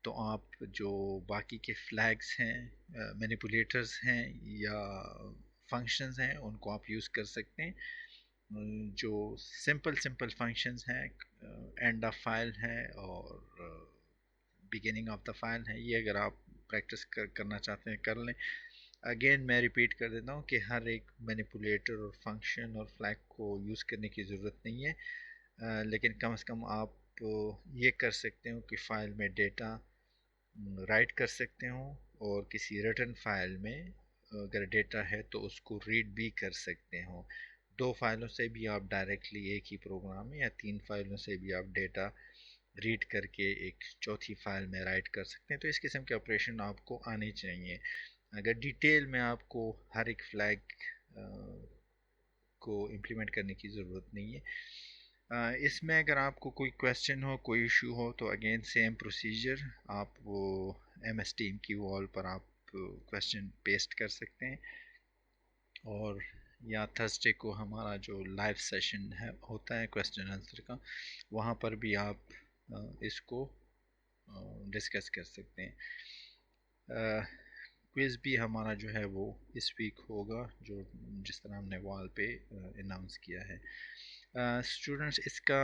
तो आप जो बाकी के फ्लैग्स हैं, मैनिपुलेटर्स हैं या फंक्शंस हैं, उनको आप यूज़ कर सकते हैं। जो सिंपल सिंपल फंक्शंस हैं, एंड ऑफ फाइल है और बिगिनिंग ऑफ द फाइल है, ये अगर आप प्रैक्टिस करना चाहते हैं कर लें। अगेन मैं रिपीट कर देता हूँ कि हर एक मैनिपुलेटर और फंक्शन और फ्लैग को यूज़ करने की ज़रूरत नहीं है, लेकिन कम से कम आप ये कर सकते हो कि फ़ाइल में डेटा राइट कर सकते हो, और किसी रिटन फाइल में अगर डेटा है तो उसको रीड भी कर सकते हो। दो फाइलों से भी आप डायरेक्टली एक ही प्रोग्राम में, या तीन फाइलों से भी आप डेटा रीड करके एक चौथी फाइल में राइट कर सकते हैं। तो इस किस्म के ऑपरेशन आपको आने चाहिए। अगर डिटेल में आपको हर एक फ्लैग को इम्प्लीमेंट करने की ज़रूरत नहीं है। इसमें अगर आपको कोई क्वेश्चन हो, कोई इशू हो, तो अगेन सेम प्रोसीजर, आप वो MS टीम की वॉल पर आप क्वेश्चन पेस्ट कर सकते हैं, और या थर्सडे को हमारा जो लाइव सेशन है होता है क्वेश्चन आंसर का, वहाँ पर भी आप इसको डिस्कस कर सकते हैं। क्विज़ भी हमारा जो है वो इस वीक होगा, जो जिस तरह हमने वॉल पे अनाउंस किया है। स्टूडेंट्स, इसका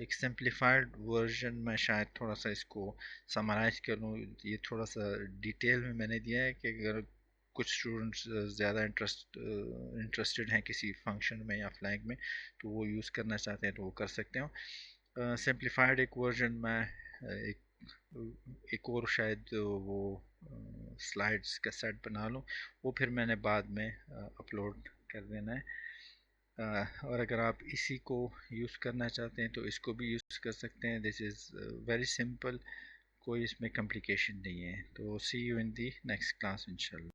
एक सिंप्लीफाइड वर्जन मैं शायद थोड़ा सा इसको समराइज़ कर लूँ। ये थोड़ा सा डिटेल में मैंने दिया है कि अगर कुछ स्टूडेंट्स ज़्यादा इंटरेस्टेड हैं किसी फंक्शन में या फ्लैग में, तो वो यूज़ करना चाहते हैं तो वो कर सकते हो। सिंप्लीफाइड एक वर्जन मैं एक और शायद वो स्लाइड्स का सेट बना लूँ, वो फिर मैंने बाद में अपलोड कर देना है। और अगर आप इसी को यूज़ करना चाहते हैं तो इसको भी यूज़ कर सकते हैं। दिस इज़ वेरी सिंपल, कोई इसमें कॉम्प्लिकेशन नहीं है। तो see you in the next class इंशाल्लाह।